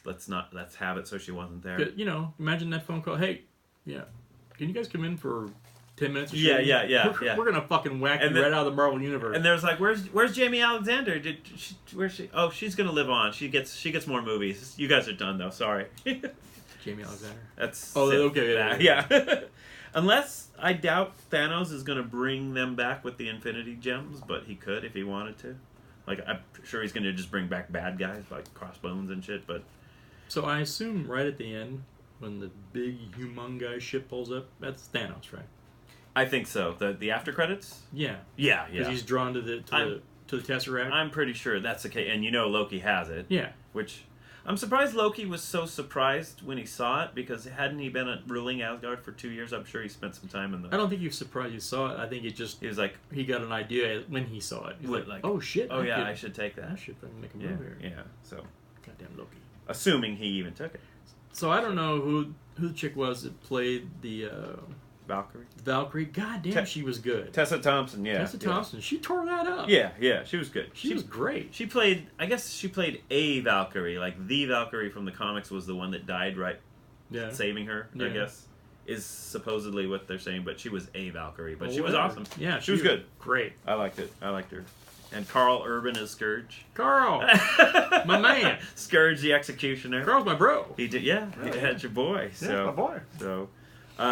S3: have it so she wasn't there.
S2: But, imagine that phone call. Hey, can you guys come in for 10 minutes?
S3: Yeah.
S2: We're gonna fucking whack you right out of the Marvel universe.
S3: And there's like, where's Jamie Alexander? Where's she? Oh, she's gonna live on. She gets more movies. You guys are done though. Sorry.
S2: Jamie Alexander.
S3: That's
S2: okay.
S3: Yeah. Unless I doubt Thanos is gonna bring them back with the Infinity Gems, but he could if he wanted to. Like, I'm sure he's gonna just bring back bad guys like Crossbones and shit. But
S2: so I assume right at the end when the big humongous ship pulls up, that's Thanos, right?
S3: I think so. The after credits?
S2: Yeah. Because he's drawn to the Tesseract.
S3: I'm pretty sure that's the case. And Loki has it.
S2: Yeah.
S3: Which, I'm surprised Loki was so surprised when he saw it, because hadn't he been ruling Asgard for 2 years? I'm sure he spent some time in the...
S2: I don't think he was surprised he saw it. I think it just...
S3: He was like...
S2: He got an idea when he saw it. He's like, oh shit.
S3: Oh yeah, I should take that.
S2: I should make a move here.
S3: Yeah, so...
S2: Goddamn Loki.
S3: Assuming he even took it.
S2: So I don't know who the chick was that played the... Valkyrie. God damn, she was good.
S3: Tessa Thompson, yeah.
S2: Tessa Thompson. She tore that up.
S3: Yeah, she was good.
S2: She was great.
S3: She played a Valkyrie. Like, the Valkyrie from the comics was the one that died saving her, I guess. is supposedly what they're saying, but she was a Valkyrie. But
S2: Well,
S3: she was
S2: whatever.
S3: awesome.
S2: Yeah,
S3: she was good.
S2: Great.
S3: I liked it. I liked her. And Carl Urban is Scourge.
S2: Carl, my man.
S3: Scourge the Executioner.
S2: Carl's my bro.
S3: He did, yeah. That's your boy. So,
S2: my boy.
S3: So,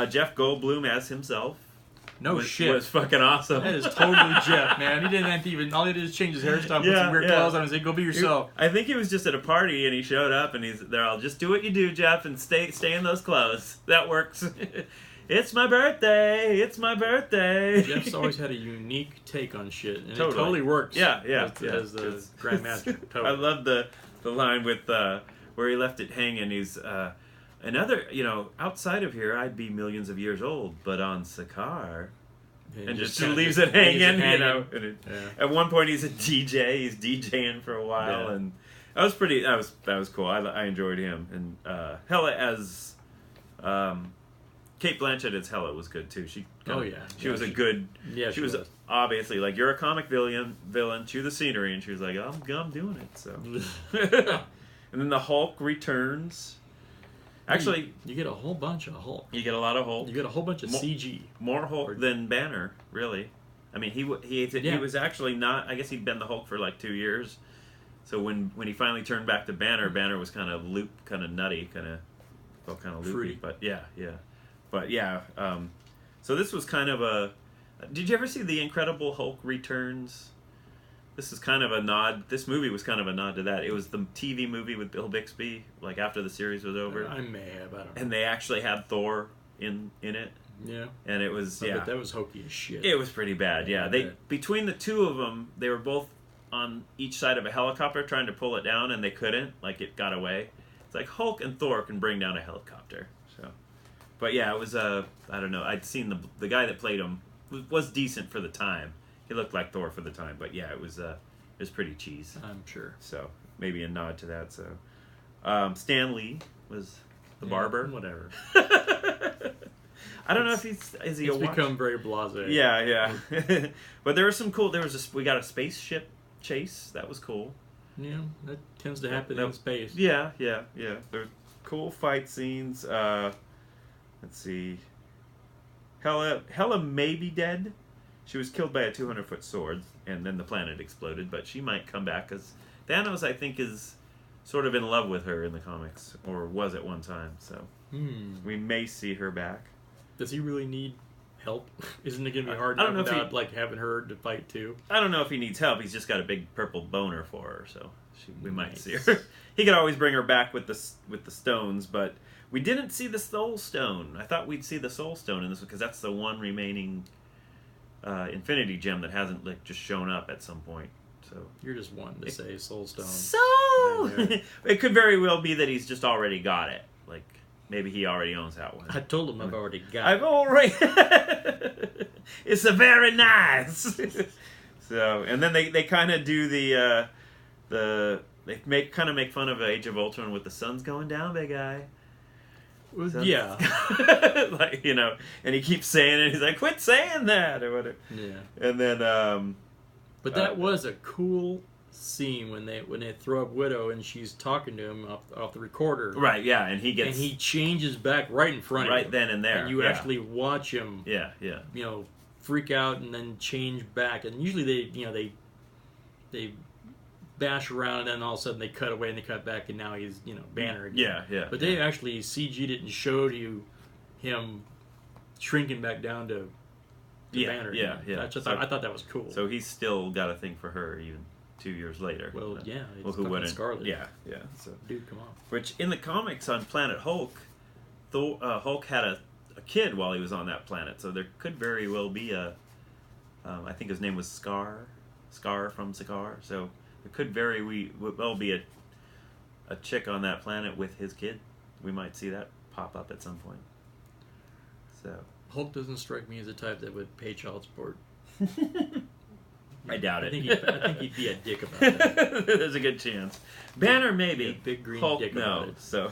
S3: Jeff Goldblum as himself.
S2: No shit.
S3: Was fucking awesome.
S2: That is totally Jeff, man. He didn't have to even. All he did is change his hairstyle, put some weird clothes on, and say, "Go be yourself."
S3: I think he was just at a party and he showed up and they're all, just do what you do, Jeff, and stay in those clothes. That works. It's my birthday. It's my birthday.
S2: Jeff's always had a unique take on shit, and
S3: Totally.
S2: it totally works.
S3: Yeah.
S2: As the Grandmaster. Totally.
S3: I love the line with where he left it hanging. He's another, outside of here, I'd be millions of years old, but on Sakaar. And just leaves it hanging, And at one point, he's a DJ. He's DJing for a while, and that was pretty. That was cool. I enjoyed him, and Hela as Kate Blanchett as Hela was good too. She was a good. Yeah, she was obviously like, you're a comic villain. Chew the scenery, and she was like, I'm doing it. So, and then the Hulk returns. Actually,
S2: you get a whole bunch of Hulk.
S3: You get a lot of Hulk.
S2: You get a whole bunch of CG.
S3: More Hulk than Banner, really. I mean, he was actually not. I guess he'd been the Hulk for like 2 years. So when he finally turned back to Banner, Banner was kind of nutty, kind of loopy.
S2: Fruity.
S3: But yeah. So this was kind of a. Did you ever see The Incredible Hulk Returns? This is kind of a nod. This movie was kind of a nod to that. It was the TV movie with Bill Bixby, like after the series was over.
S2: I may have. I don't know.
S3: And they actually had Thor in it.
S2: Yeah.
S3: And it was
S2: But that was hokey as shit.
S3: It was pretty bad. Yeah. Between the two of them, they were both on each side of a helicopter trying to pull it down, and they couldn't. Like, it got away. It's like Hulk and Thor can bring down a helicopter. So, but yeah, it was I don't know. I'd seen the guy that played him was decent for the time. He looked like Thor for the time, but yeah, it was pretty cheese.
S2: I'm sure.
S3: So maybe a nod to that. So Stan Lee was the barber.
S2: Whatever.
S3: I don't know if is he.
S2: It's become very blasé.
S3: Yeah. But there was some cool. We got a spaceship chase. That was cool.
S2: Yeah, that tends to happen in space.
S3: Yeah. There's cool fight scenes. Let's see. Hela may be dead. She was killed by a 200-foot sword, and then the planet exploded, but she might come back, because Thanos, I think, is sort of in love with her in the comics, or was at one time, so we may see her back.
S2: Does he really need help? Isn't it going to be hard without having her to fight, too?
S3: I don't know if he needs help. He's just got a big purple boner for her, so we might see her. He could always bring her back with the stones, but we didn't see the Soul Stone. I thought we'd see the Soul Stone in this one, because that's the one remaining Infinity Gem that hasn't just shown up at some point. So
S2: you're just wanting to say Soul Stone.
S3: It could very well be that he's just already got it. Like maybe he already owns that one.
S2: I told him I've already got
S3: I've already. It's a very nice. So and then they kind of do they make fun of Age of Ultron with the sun's going down, big guy.
S2: Yeah.
S3: And he keeps saying it. He's like, quit saying that, or whatever.
S2: Yeah.
S3: And then,
S2: but that was a cool scene when they throw up Widow and she's talking to him off the recorder.
S3: Right. Yeah. And he changes
S2: back right in front of him.
S3: Right then and there.
S2: And you actually watch him.
S3: Yeah.
S2: Freak out and then change back. And usually they bash around, and then all of a sudden they cut away and they cut back, and now he's Banner again.
S3: Yeah.
S2: But they actually CG'd it and showed you him shrinking back down to Banner.
S3: Yeah.
S2: I thought that was cool.
S3: So he's still got a thing for her even 2 years later.
S2: Well, yeah.
S3: Who wouldn't?
S2: Scarlet.
S3: Yeah. So
S2: dude, come on.
S3: Which in the comics on Planet Hulk, Hulk had a kid while he was on that planet, so there could very well be I think his name was Scar from Sakaar. So it could very well be a chick on that planet with his kid. We might see that pop up at some point. So
S2: Hulk doesn't strike me as a type that would pay child support.
S3: I doubt it.
S2: I think he'd be a dick about it.
S3: There's a good chance. Banner maybe.
S2: A big green
S3: Hulk
S2: dick
S3: no.
S2: about it.
S3: So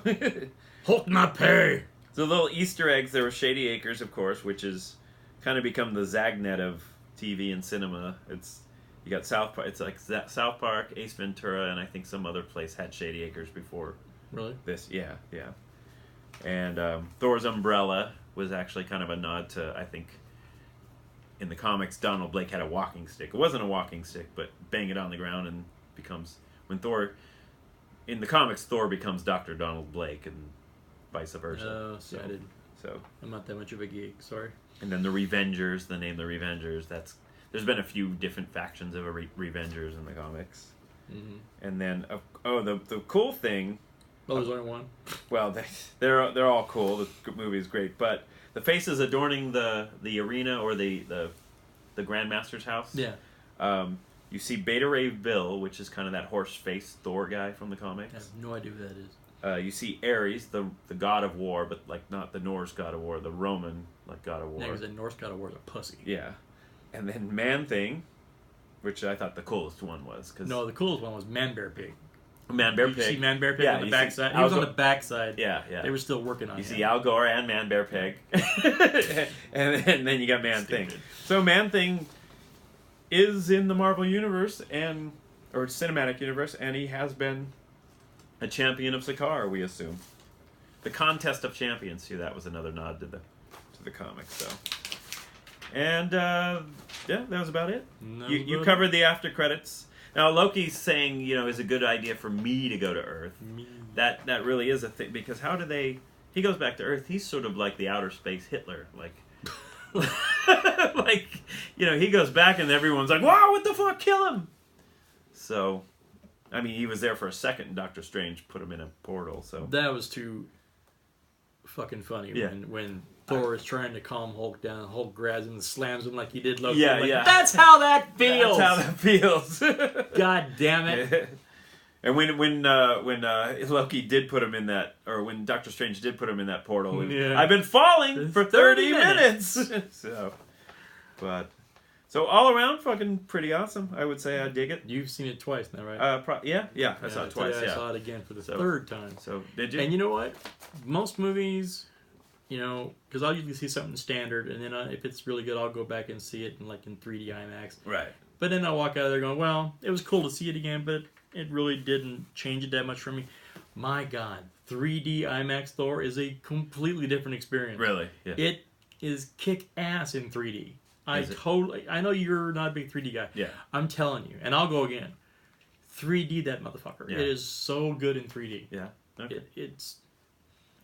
S2: Hulk not pay.
S3: So little Easter eggs. There were Shady Acres, of course, which is kind of become the Zagnet of TV and cinema. You got South Park. It's like South Park, Ace Ventura, and I think some other place had Shady Acres before.
S2: Really?
S3: This, yeah. And Thor's umbrella was actually kind of a nod to, I think, in the comics, Donald Blake had a walking stick. It wasn't a walking stick, but bang it on the ground and becomes... When Thor... In the comics, Thor becomes Dr. Donald Blake and vice versa.
S2: Oh, see, I didn't.
S3: So
S2: I'm not that much of a geek, sorry.
S3: And then the Revengers, the name the Revengers, there's been a few different factions of Revengers in the comics. Mm-hmm. And then, the cool thing...
S2: Well, there's only one.
S3: Well, they're all cool. The movie is great, but the faces adorning the arena or the Grandmaster's house.
S2: Yeah.
S3: You see Beta Ray Bill, which is kind of that horse-faced Thor guy from the comics.
S2: I have no idea who that is.
S3: You see Ares, the god of war, but like not the Norse god of war, the Roman god of war.
S2: Yeah, because the Norse god of war is a pussy.
S3: Yeah. And then Man-Thing, which I thought the coolest one was.
S2: No, the coolest one was Man-Bear-Pig.
S3: Man-Bear-Pig.
S2: You see Man-Bear-Pig on the backside? He was on the backside.
S3: Yeah, yeah.
S2: They were still working on it.
S3: You see Al Gore and Man-Bear-Pig. and then you got Man-Thing. So Man-Thing is in the Marvel Universe or cinematic universe, and he has been a champion of Sakaar, we assume. The Contest of Champions, too, that was another nod to the comics. So, and that was about it. You covered the after credits. Now Loki's saying, is a good idea for me to go to Earth. That really is a thing, because how do they? He goes back to Earth. He's sort of like the outer space Hitler, like. He goes back and everyone's like, wow, what the fuck, kill him. So, I mean, he was there for a second and Doctor Strange put him in a portal, so.
S2: That was too fucking funny when Thor is trying to calm Hulk down. Hulk grabs him and slams him like he did Loki.
S3: Yeah.
S2: That's how that feels!
S3: That's how that feels.
S2: God damn it.
S3: And when Loki did put him in that, or when Doctor Strange did put him in that portal, I've been falling for 30 minutes. So all around, fucking pretty awesome. I would say I dig it.
S2: You've seen it twice now, right?
S3: I saw it twice.
S2: I saw it again for the third time.
S3: So did you?
S2: And you know what? Most movies, because I'll usually see something standard, and then if it's really good, I'll go back and see it in 3D IMAX.
S3: Right.
S2: But then I'll walk out of there going, well, it was cool to see it again, but it really didn't change it that much for me. My God, 3D IMAX Thor is a completely different experience.
S3: Really? Yeah.
S2: It is kick ass in 3D. I know you're not a big 3D guy.
S3: Yeah.
S2: I'm telling you, and I'll go again. 3D that motherfucker.
S3: Yeah.
S2: It is so good in 3D.
S3: Yeah. Okay.
S2: It's.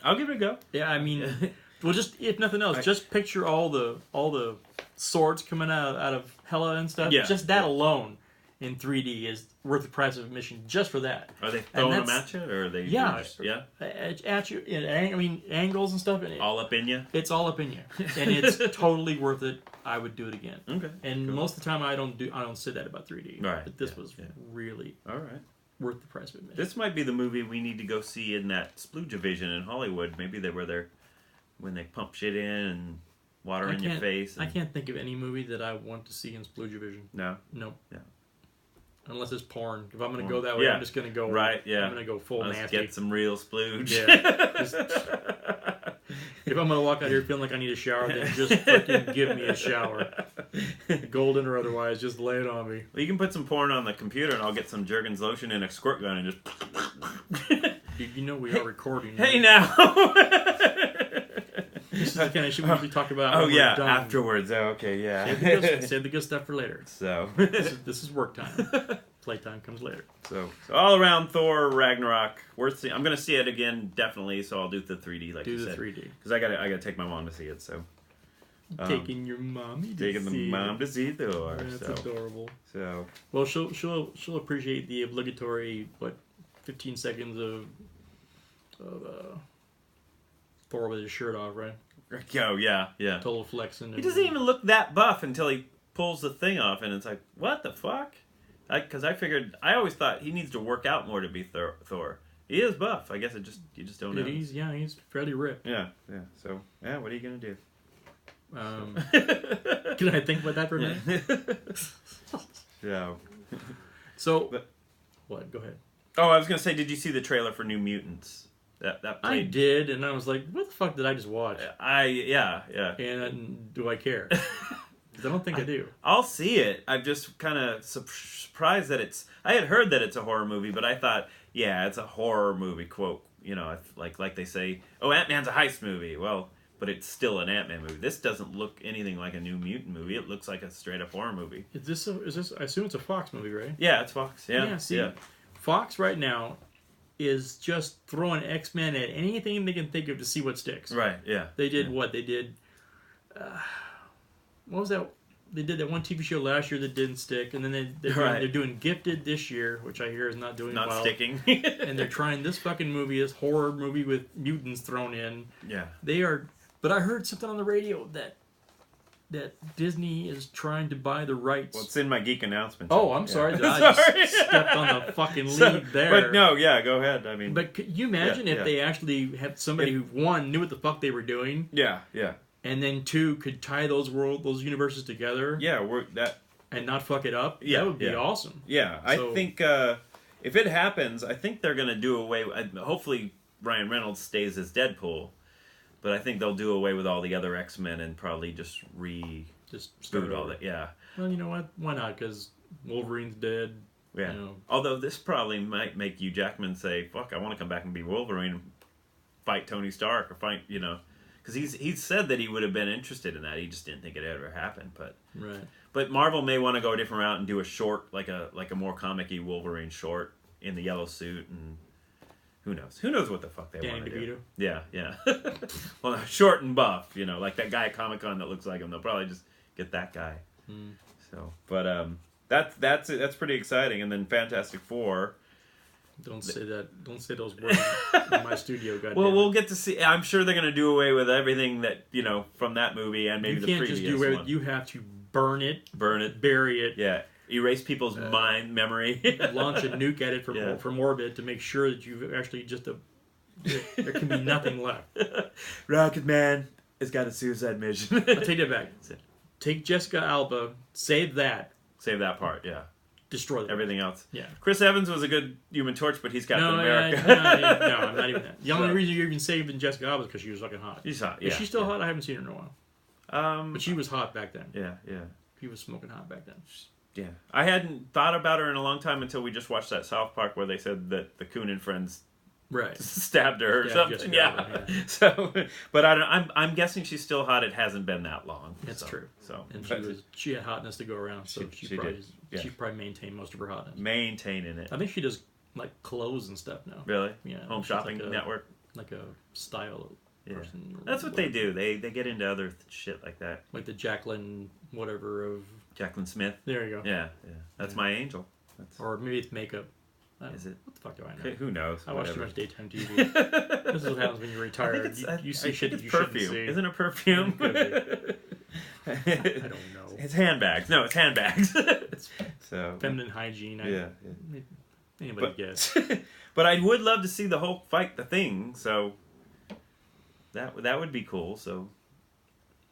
S3: I'll give it a go.
S2: Yeah, I mean, well, just if nothing else, just picture all the swords coming out of Hela and stuff.
S3: Yeah.
S2: Just that alone in 3D is worth the price of admission just for that.
S3: Are they throwing them at you, or are they?
S2: Yeah,
S3: At
S2: you. I mean, angles and stuff. And
S3: all up in you.
S2: It's all up in you, and it's totally worth it. I would do it again.
S3: Okay.
S2: And most of the time, I don't say that about 3D.
S3: Right.
S2: But this was really
S3: all right.
S2: Worth the price of admission.
S3: This might be the movie we need to go see in that Splugevision in Hollywood. Maybe they were there when they pump shit in and water in your face.
S2: I can't think of any movie that I want to see in Splugevision.
S3: No.
S2: Nope.
S3: Yeah.
S2: Unless it's porn. If I'm going to go that way, I'm just going to go.
S3: Right. Yeah.
S2: I'm going to go full nasty.
S3: Get some real splooge.
S2: Yeah. If I'm going to walk out here feeling like I need a shower, then just fucking give me a shower. Golden or otherwise, just lay it on me.
S3: Well, you can put some porn on the computer and I'll get some Jergens lotion and a squirt gun and just...
S2: You know we are recording.
S3: Hey now!
S2: This is the kind of shit we usually talk about.
S3: Oh yeah, afterwards. Oh, okay, yeah.
S2: Save the good stuff for later.
S3: So...
S2: This is work time. Playtime comes later.
S3: So all around, Thor Ragnarok. Worth seeing. I'm gonna see it again, definitely. So I'll do the 3D, like you said.
S2: Do the 3D
S3: because I gotta take my mom to see it. So
S2: taking your mommy,
S3: taking the mom to see Thor.
S2: That's adorable.
S3: So
S2: well, she'll appreciate the obligatory 15 seconds of Thor with his shirt off, right?
S3: Oh yeah.
S2: Total flexing.
S3: He doesn't even look that buff until he pulls the thing off, and it's like, what the fuck? Because I always thought he needs to work out more to be Thor. He is buff. I guess you just don't know.
S2: He's fairly ripped.
S3: Yeah. So, what are you gonna do?
S2: Can I think about that for a minute?
S3: Yeah.
S2: So, what? Go ahead.
S3: Oh, I was gonna say, did you see the trailer for New Mutants? That played?
S2: I did, and I was like, what the fuck did I just watch?
S3: Yeah.
S2: And do I care? I don't think I do.
S3: I'll see it. I'm just kind of surprised that I had heard that it's a horror movie, but I thought, yeah, it's a horror movie, quote you know, like they say, oh, Ant-Man's a heist movie. Well, but it's still an Ant-Man movie. This doesn't look anything like a New Mutant movie. It looks like a straight-up horror movie.
S2: Is this? I assume it's a Fox movie, right?
S3: Yeah, it's Fox. Yeah,
S2: Yeah. See, Fox right now is just throwing X-Men at anything they can think of to see what sticks.
S3: Right. Yeah.
S2: They did what they did. What was that? They did that one TV show last year that didn't stick, and then they're doing Gifted this year, which I hear is not doing
S3: not
S2: well.
S3: sticking.
S2: And they're trying this fucking movie, this horror movie with mutants thrown in.
S3: Yeah.
S2: They are, but I heard something on the radio that Disney is trying to buy the rights.
S3: Well, it's in my Geek Announcements.
S2: Oh, I'm sorry. I just stepped on the fucking lead there.
S3: But no, yeah, go ahead. I mean,
S2: but could you imagine if they actually had somebody who, one, knew what the fuck they were doing?
S3: Yeah.
S2: And then two, could tie those universes together.
S3: Yeah,
S2: and not fuck it up.
S3: Yeah,
S2: that would be awesome.
S3: Yeah, I think if it happens, I think they're gonna do away. Hopefully, Ryan Reynolds stays as Deadpool, but I think they'll do away with all the other X-Men and probably just
S2: start
S3: all that. Yeah.
S2: Well, you know what? Why not? Because Wolverine's dead.
S3: Yeah.
S2: You know.
S3: Although this probably might make Hugh Jackman say, "Fuck, I want to come back and be Wolverine, and fight Tony Stark, or fight Because he's said that he would have been interested in that. He just didn't think it ever happened. But Marvel may want to go a different route and do a short, like a more comic-y Wolverine short in the yellow suit, and who knows? Who knows what the fuck they want to do? Yeah. Well, no, short and buff, like that guy at Comic-Con that looks like him. They'll probably just get that guy. So, but that's pretty exciting. And then Fantastic Four.
S2: Don't say that. Don't say those words in my studio. Goddamn.
S3: Well, we'll get to see. I'm sure they're going to do away with everything that from that movie and maybe the previous one. You can't just do away.
S2: You have to burn it, bury it.
S3: Yeah, erase people's memory.
S2: Launch a nuke at it from orbit to make sure that you've actually there can be nothing left.
S3: Rocket Man has got a suicide mission.
S2: I'll take that back. Take Jessica Alba. Save that.
S3: Save that part. Yeah.
S2: Destroy them.
S3: Everything else.
S2: Yeah.
S3: Chris Evans was a good Human Torch, but he's Captain America.
S2: No, not even that. The only reason you're even saving Jessica Alba is because she was fucking hot.
S3: She's hot. Yeah.
S2: Is she still hot? I haven't seen her in a while. But she was hot back then.
S3: Yeah.
S2: He was smoking hot back then.
S3: Yeah. I hadn't thought about her in a long time until we just watched that South Park where they said that the Coon and Friends stabbed her or something. Yeah. So, but I'm guessing she's still hot. It hasn't been that long.
S2: That's true.
S3: So,
S2: and she had hotness to go around. So she probably maintained most of her hotness.
S3: Maintaining it.
S2: I think she does like clothes and stuff now.
S3: Really?
S2: Yeah.
S3: Home shopping network.
S2: Like a style person.
S3: That's what they do. They get into other shit like that.
S2: Like the Jacqueline whatever of
S3: Jacqueline Smith.
S2: There you go.
S3: Yeah. That's my angel.
S2: Or maybe it's makeup.
S3: Is it?
S2: What the fuck do I know?
S3: Who knows?
S2: I watch too much daytime TV. This is what happens when you're retired. You see shit that you
S3: perfume.
S2: shouldn't see.
S3: Isn't it perfume?
S2: I don't know.
S3: It's handbags. No, it's handbags. So
S2: feminine hygiene. Anybody guess?
S3: But I would love to see the Hulk fight the Thing. So that would be cool. So,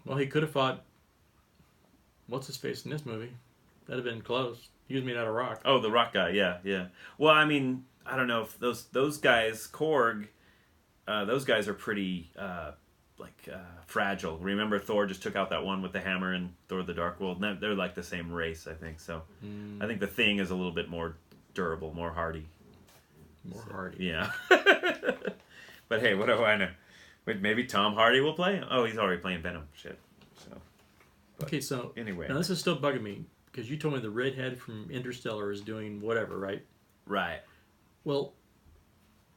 S2: well, he could have fought. What's his face in this movie? That'd have been close. He was made out of rock.
S3: Oh, the rock guy, yeah. Well, I mean, I don't know if those guys, Korg, those guys are pretty fragile. Remember, Thor just took out that one with the hammer in Thor: The Dark World. And they're like the same race, I think. So, I think the Thing is a little bit more durable, more hardy. Yeah. But hey, what do I know? Wait, maybe Tom Hardy will play? Oh, he's already playing Venom. Shit. So.
S2: Okay, so
S3: anyway,
S2: now this is still bugging me. Because you told me the redhead from Interstellar is doing whatever, right?
S3: Right.
S2: Well,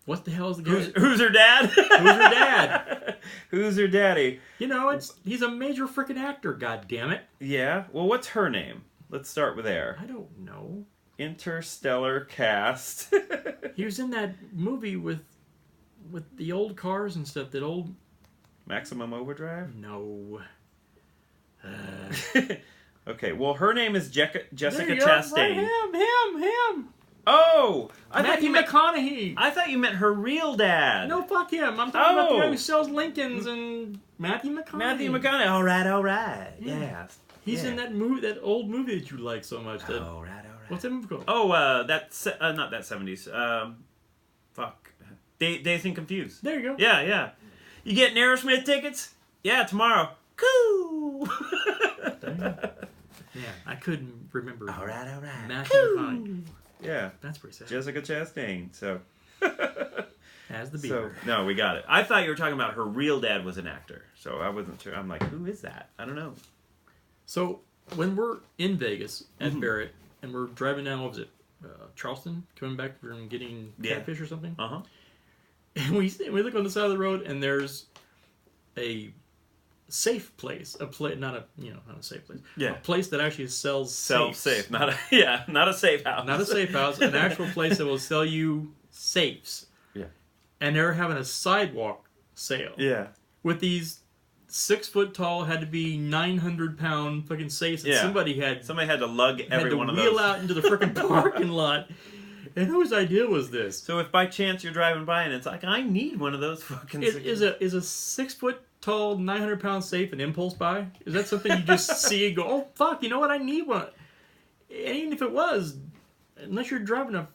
S2: what the hell is the guy?
S3: Who's her dad?
S2: Who's her dad?
S3: Who's her daddy?
S2: He's a major freaking actor, god damn it.
S3: Yeah? Well, what's her name? Let's start with there.
S2: I don't know.
S3: Interstellar cast.
S2: He was in that movie with the old cars and stuff, that old...
S3: Maximum Overdrive?
S2: No.
S3: Okay, well, her name is Jessica Chastain.
S2: Right, him.
S3: Oh!
S2: Matthew McConaughey.
S3: I thought you meant her real dad.
S2: No, fuck him. I'm talking about the guy who sells Lincolns and Matthew McConaughey.
S3: Matthew McConaughey. All right. Yeah.
S2: He's in that movie, that old movie that you like so much.
S3: All right.
S2: What's that movie called?
S3: Oh, that's not that 70s. Fuck. Dazed and Confused.
S2: There you go.
S3: Yeah. You getting Aerosmith tickets? Yeah, tomorrow. Cool.
S2: Yeah, I couldn't remember.
S3: All right.
S2: Matthew McConaughey.
S3: Yeah.
S2: That's pretty sad.
S3: Jessica Chastain. So.
S2: As the beaver.
S3: So, no, we got it. I thought you were talking about her real dad was an actor, so I wasn't sure. I'm like, who is that? I don't know.
S2: So when we're in Vegas at Barrett and we're driving down, what was it, Charleston, coming back from getting catfish or something?
S3: Uh-huh.
S2: And we look on the side of the road and there's a safe place, not a safe place, a place that actually sells
S3: safe, not a safe house,
S2: not a safe house, an actual place that will sell you safes.
S3: Yeah,
S2: and they're having a sidewalk sale.
S3: Yeah,
S2: with these 6 foot tall, had to be 900-pound fucking safes that somebody had
S3: to lug every one of those,
S2: wheel out into the freaking parking lot. And whose idea was this?
S3: So if by chance you're driving by and it's like, I need one of those fucking...
S2: Is a 6 foot tall, 900-pound safe an impulse buy? Is that something you just see and go, oh, fuck, you know what, I need one? And even if it was, unless you're driving a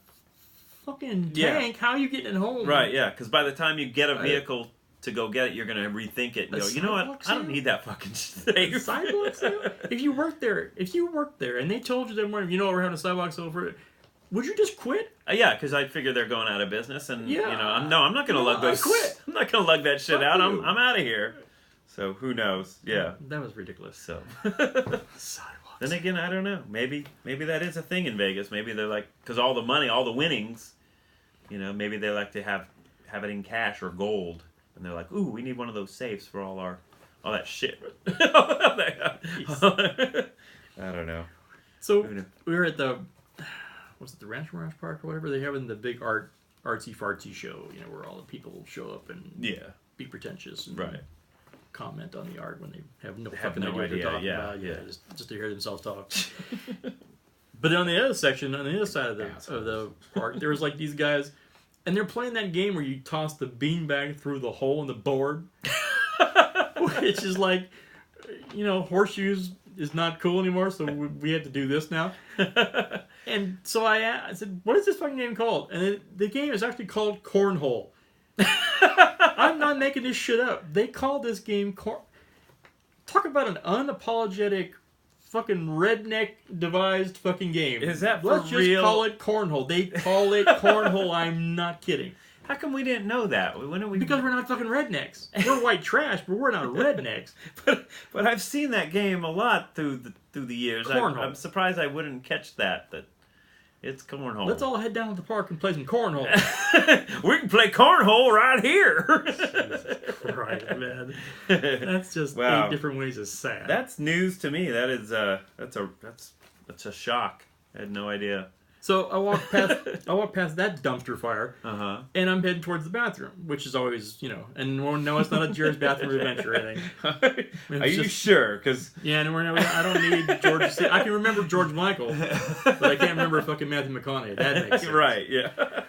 S2: fucking tank, how are you getting it home?
S3: Right, yeah, because by the time you get a vehicle to go get it, you're going to rethink it and go, you know what, I don't need that fucking safe.
S2: Sidewalk sale? If you worked there and they told you that morning, you know what, we're having a sidewalk sale for it, would you just quit?
S3: Yeah, because I figure they're going out of business, and I'm not going to lug those.
S2: Quit.
S3: I'm not going to lug that shit out. I'm out of here. So who knows? Yeah,
S2: that was ridiculous.
S3: So
S2: sidewalks.
S3: Then again, I don't know. Maybe that is a thing in Vegas. Maybe they're like, because all the money, all the winnings, maybe they like to have it in cash or gold, and they're like, ooh, we need one of those safes for all that shit. I don't know.
S2: So we were at the. Was it the Ranch Mirage Park or whatever? They having the big artsy fartsy show, where all the people show up and be pretentious and comment on the art when they have no fucking idea what they're talking about. Yeah, just to hear themselves talk. But on the other section, on the other side of the park, there was like these guys, and they're playing that game where you toss the beanbag through the hole in the board, which is like, horseshoes is not cool anymore, so we had to do this now. And so I said, what is this fucking game called? And the game is actually called Cornhole. I'm not making this shit up. They call this game Talk about an unapologetic fucking redneck devised fucking game.
S3: Is that for
S2: Let's
S3: real?
S2: Just call it Cornhole. They call it Cornhole. I'm not kidding.
S3: How come we didn't know that?
S2: Because we're not fucking rednecks. We're white trash, but we're not rednecks.
S3: But I've seen that game a lot through the years. I'm surprised I wouldn't catch that. That it's cornhole.
S2: Let's all head down to the park and play some cornhole.
S3: We can play cornhole right here.
S2: Jesus Christ, man. That's just 8 different ways of sad.
S3: That's news to me. That is that's a shock. I had no idea.
S2: So I walk past that dumpster fire, and I'm heading towards the bathroom, which is always, and no, it's not a Jer's bathroom adventure or anything.
S3: Are you sure? Because
S2: I don't need George. I can remember George Michael, but I can't remember fucking Matthew McConaughey. That makes sense.
S3: Right? Yeah.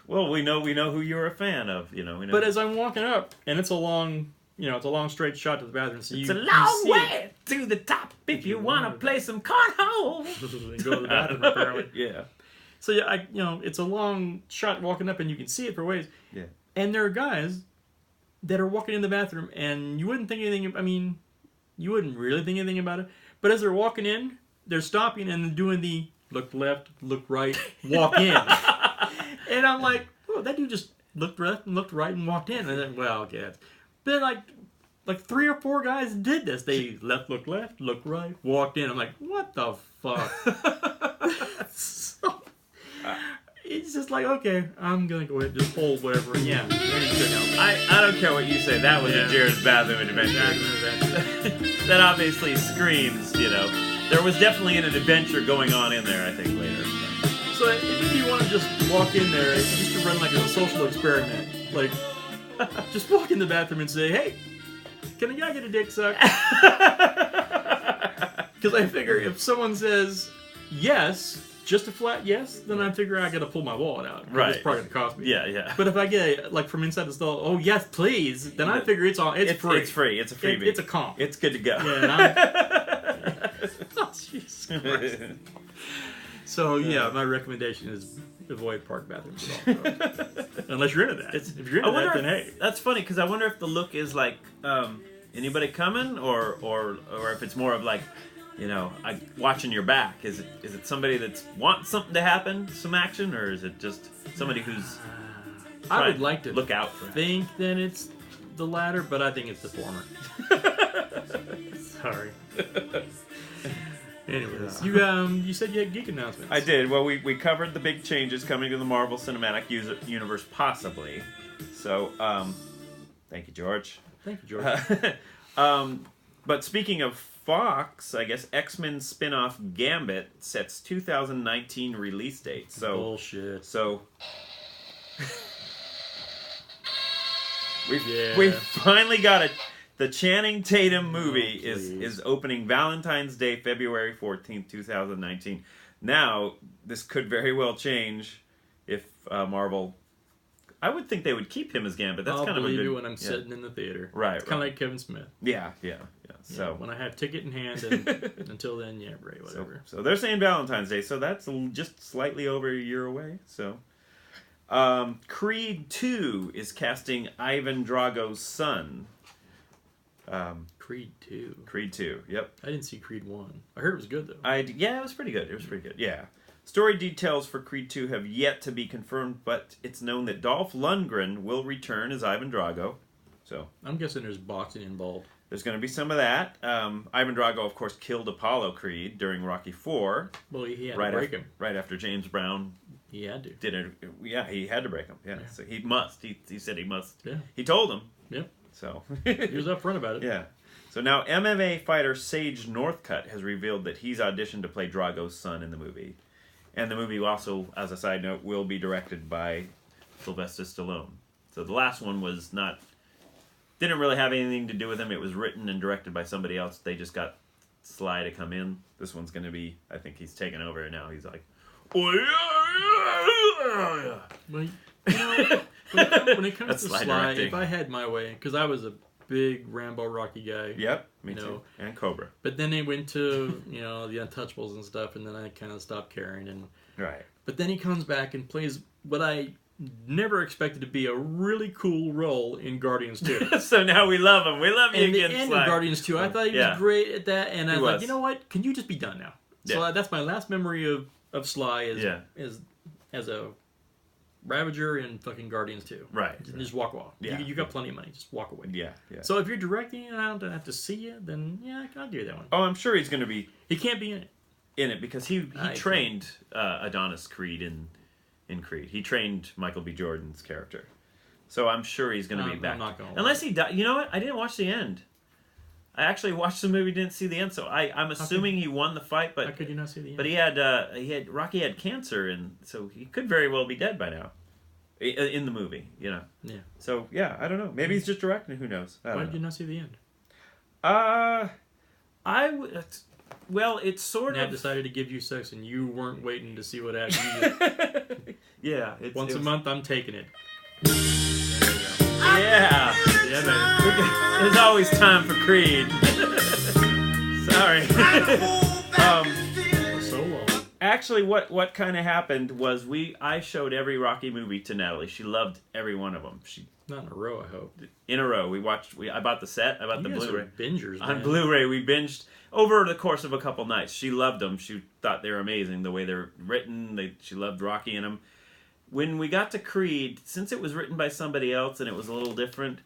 S3: Well, we know who you're a fan of. We know.
S2: But as I'm walking up, and it's a long straight shot to the bathroom. So
S3: it's a long way to the top if you want to play some cornhole.
S2: Go to the bathroom, apparently.
S3: Yeah.
S2: So it's a long shot walking up, and you can see it for ways.
S3: Yeah.
S2: And there are guys that are walking in the bathroom, and you wouldn't think anything. I mean, you wouldn't really think anything about it. But as they're walking in, they're stopping and doing the look left, look right, walk in. And I'm like, oh, that dude just looked left and looked right and walked in. And then, well, okay. But like 3 or 4 guys did this. They look left, look right, walked in. I'm like, what the fuck? It's just like, okay, I'm gonna go ahead and just hold whatever. And yeah,
S3: I don't care what you say. That was a Jared's bathroom adventure. That obviously screams, There was definitely an adventure going on in there, I think, later.
S2: So if you want to just walk in there, just to run like a social experiment, like just walk in the bathroom and say, hey, can a guy get a dick sucked? Because I figure if someone says yes, just a flat yes, then I figure I got to pull my wallet out.
S3: Right.
S2: It's probably going to cost me.
S3: Yeah.
S2: But if I get from inside the stall, oh yes, please, then I figure it's free.
S3: It's free. It's a freebie.
S2: It's a comp.
S3: It's good to go.
S2: Yeah. Oh, Jesus Christ. So my recommendation is avoid park bathrooms at all. Unless you're into that. If you're into that, then hey.
S3: That's funny because I wonder if the look is like anybody coming, or if it's more of like, watching your back. Is it somebody that wants something to happen, some action, or is it just somebody who's
S2: I would like to
S3: look out for.
S2: think that it's the latter, but I think it's the former. Sorry. Anyways, you said you had geek announcements.
S3: I did. Well, we covered the big changes coming to the Marvel Cinematic Universe, possibly. So, thank you, George.
S2: Thank you, George.
S3: But speaking of Fox, I guess X-Men spin-off Gambit sets 2019 release date. So
S2: bullshit.
S3: So we finally got it. The Channing Tatum movie is opening Valentine's Day, February 14th, 2019. Now, this could very well change if Marvel... I would think they would keep him as Gambit. That's
S2: I'll
S3: kind of a good...
S2: believe you when I'm sitting in the theater.
S3: Right.
S2: It's kind of like Kevin Smith.
S3: Yeah. So
S2: when I have ticket in hand, and until then, yeah, right, whatever.
S3: So they're saying Valentine's Day, so that's just slightly over a year away. So, Creed 2 is casting Ivan Drago's son.
S2: Creed 2.
S3: Creed 2. Yep.
S2: I didn't see Creed 1. I heard it was good though.
S3: Yeah, it was pretty good. Yeah. Story details for Creed 2 have yet to be confirmed, but it's known that Dolph Lundgren will return as Ivan Drago. So
S2: I'm guessing there's boxing involved.
S3: There's going to be some of that. Ivan Drago, of course, killed Apollo Creed during Rocky IV.
S2: Well, he had to break him.
S3: Right after James Brown
S2: He had to.
S3: did it. Yeah, he had to break him. Yeah. So he must. He said he must.
S2: Yeah.
S3: He told him.
S2: Yep.
S3: So
S2: he was upfront about it.
S3: Yeah. So now MMA fighter Sage Northcutt has revealed that he's auditioned to play Drago's son in the movie. And the movie also, as a side note, will be directed by Sylvester Stallone. So the last one was not... Didn't really have anything to do with him. It was written and directed by somebody else. They just got Sly to come in. This one's going to be... I think he's taken over now. He's like...
S2: Well, you know, when it comes to Sly,
S3: directing.
S2: if I had my way, because I was a big Rambo Rocky guy.
S3: Yep, me too. And Cobra.
S2: But then they went to, the Untouchables and stuff, and then I kind of stopped caring. And
S3: Right.
S2: But then he comes back and plays what I never expected to be a really cool role in Guardians 2.
S3: So now we love him. We love you
S2: And the
S3: again,
S2: end
S3: Sly.
S2: of Guardians 2, I thought he was great at that, and I was like, you know what? Can you just be done now? So that's my last memory of Sly as a Ravager in fucking Guardians 2.
S3: Right.
S2: Just walk away.
S3: Yeah.
S2: You got plenty of money. Just walk away.
S3: Yeah.
S2: So if you're directing and I don't have to see you, then I'll do that one.
S3: Oh, I'm sure he's going to be
S2: He can't be in it.
S3: in it because he trained Adonis Creed in Creed. He trained Michael B. Jordan's character. So I'm sure he's going to be back.
S2: I'm not going to.
S3: Unless he died. You know what? I didn't watch the end. I actually watched the movie, didn't see the end, so I'm assuming he won the fight. But
S2: how could you not see the end?
S3: But Rocky had cancer, and so he could very well be dead by now. In the movie, Yeah. So I don't know. Maybe he's just directing. Who knows?
S2: Why did you not see the end?
S3: Well, it's sort
S2: Nat
S3: of
S2: decided to give you sex, and you weren't waiting to see what happened.
S3: Yeah.
S2: Once a month, I'm taking it.
S3: Yeah.
S2: Yeah, man.
S3: There's always time for Creed. Sorry.
S2: So long.
S3: Actually, what kind of happened was I showed every Rocky movie to Natalie. She loved every one of them.
S2: Not in a row, I hope.
S3: In a row. I bought the set. I bought the
S2: You guys
S3: Blu-ray.
S2: are bingers, man.
S3: On Blu-ray, we binged over the course of a couple nights. She loved them. She thought they were amazing, the way they're written. She loved Rocky in them. When we got to Creed, since it was written by somebody else and it was a little different,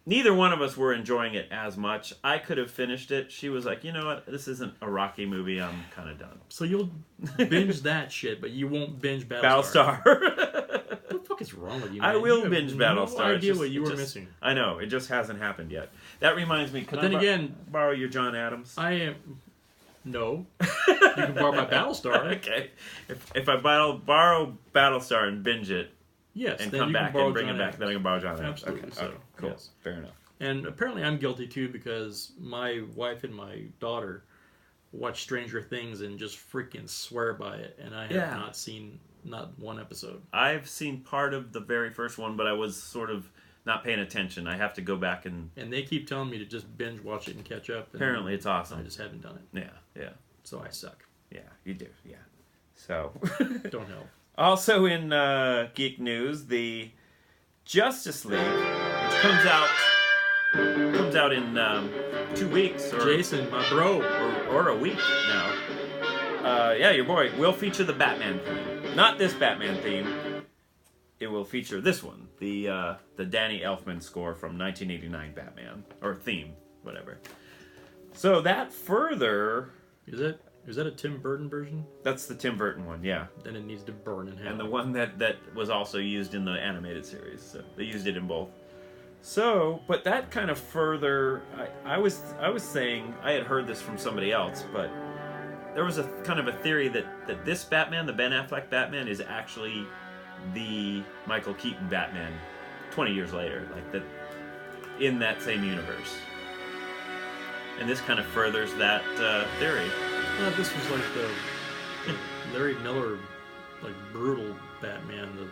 S3: neither one of us were enjoying it as much. I could have finished it. She was like, you know what? This isn't a Rocky movie. I'm kind of done.
S2: So you'll binge that shit, but you won't binge Battlestar.
S3: Battlestar.
S2: What the fuck is wrong with you, man?
S3: I will
S2: You have
S3: binge
S2: no
S3: Battlestar.
S2: idea what you were missing.
S3: I know. It just hasn't happened yet. That reminds me.
S2: But then again,
S3: borrow your John Adams?
S2: I am... No. You can borrow my Battlestar.
S3: Okay. If I borrow Battlestar and binge it,
S2: yes,
S3: and
S2: then
S3: come
S2: you
S3: back
S2: can
S3: and bring
S2: John
S3: it back,
S2: Adams.
S3: then I can borrow John Adams.
S2: Absolutely.
S3: Okay.
S2: So,
S3: Okay. Cool.
S2: yes.
S3: Fair enough.
S2: And apparently I'm guilty too because my wife and my daughter watch Stranger Things and just freaking swear by it, and I have not seen not one episode.
S3: I've seen part of the very first one, but I was sort of not paying attention. I have to go back and
S2: they keep telling me to just binge watch it and catch up. And
S3: apparently it's awesome.
S2: I just haven't done it.
S3: Yeah.
S2: So I suck.
S3: Yeah, you do. Yeah. So
S2: Don't help.
S3: also in geek news, the Justice League, which comes out in 2 weeks, or
S2: Jason, my bro,
S3: or a week now. Your boy will feature the Batman theme. Not this Batman theme. it will feature this one, the Danny Elfman score from 1989 Batman, or theme, whatever. So that further...
S2: Is that a Tim Burton version?
S3: That's the Tim Burton one, yeah.
S2: Then it needs to burn in hell.
S3: And the one that was also used in the animated series. So they used it in both. So, but that kind of further... I was saying, I had heard this from somebody else, but there was a kind of a theory that this Batman, the Ben Affleck Batman, is actually the Michael Keaton Batman 20 years later. Like, that in that same universe. And this kind of furthers that theory.
S2: This was like the Larry Miller, like brutal Batman, the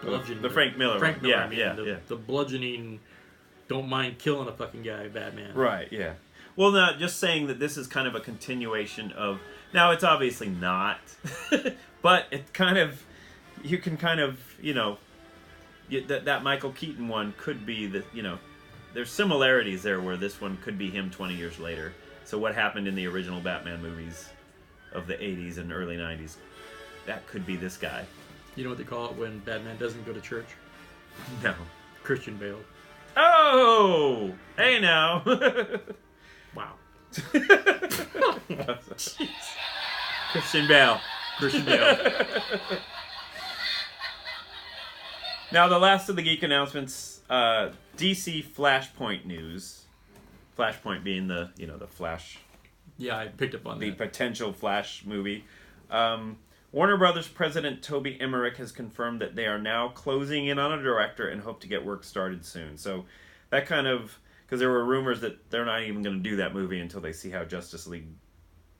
S2: bludgeon,
S3: the Frank Miller,
S2: Frank Miller,
S3: yeah,
S2: I mean,
S3: yeah,
S2: the bludgeoning, don't mind killing a fucking guy, Batman.
S3: Right, yeah. Well, no, just saying that this is kind of a continuation of. Now, it's obviously not, but it kind of, you can kind of, that Michael Keaton one could be the, there's similarities there where this one could be him 20 years later. So what happened in the original Batman movies of the 80s and early 90s, that could be this guy.
S2: You know what they call it when Batman doesn't go to church?
S3: No.
S2: Christian Bale.
S3: Oh! Hey now!
S2: Wow.
S3: Christian Bale.
S2: Christian Bale.
S3: Now, the last of the Geek Announcements, DC Flashpoint news. Flashpoint being the Flash.
S2: Yeah, I picked up on
S3: the
S2: that.
S3: potential Flash movie. Warner Brothers president Toby Emmerich has confirmed that they are now closing in on a director and hope to get work started soon. So that kind of... Because there were rumors that they're not even going to do that movie until they see how Justice League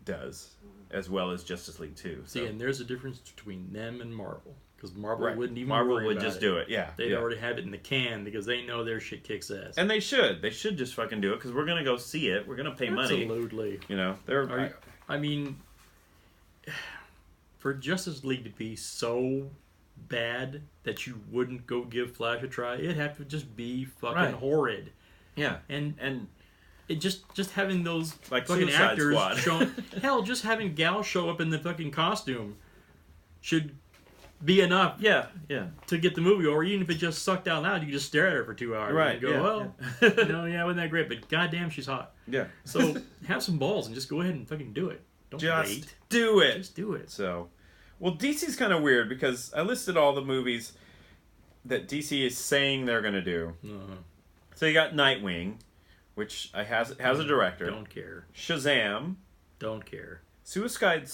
S3: does, as well as Justice League 2. So.
S2: See, and there's a difference between them and Marvel. Because Marvel
S3: Right.
S2: wouldn't even
S3: Marvel
S2: worry
S3: would
S2: about
S3: just
S2: it.
S3: do it, yeah.
S2: They'd
S3: yeah.
S2: already have it in the can because they know their shit kicks ass.
S3: And they should. They should just fucking do it because we're going to go see it. We're going to pay money.
S2: Absolutely. I mean, for Justice League to be so bad that you wouldn't go give Flash a try, it'd have to just be fucking horrid.
S3: Yeah.
S2: And it just having those
S3: like
S2: fucking
S3: Suicide
S2: actors
S3: Squad.
S2: showing... Hell, just having Gal show up in the fucking costume should... be enough
S3: yeah
S2: to get the movie over, even if it just sucked out loud. You can just stare at her for 2 hours
S3: right
S2: and go, wasn't that great, but goddamn, she's hot.
S3: Yeah.
S2: So have some balls and just go ahead and fucking do it. Don't
S3: just
S2: wait.
S3: do it.
S2: Just do it.
S3: So, well, DC's kind of weird because I listed all the movies that DC is saying they're going to do.
S2: Uh-huh.
S3: So you got Nightwing, which has a director.
S2: Don't care.
S3: Shazam.
S2: Don't care.
S3: Suicide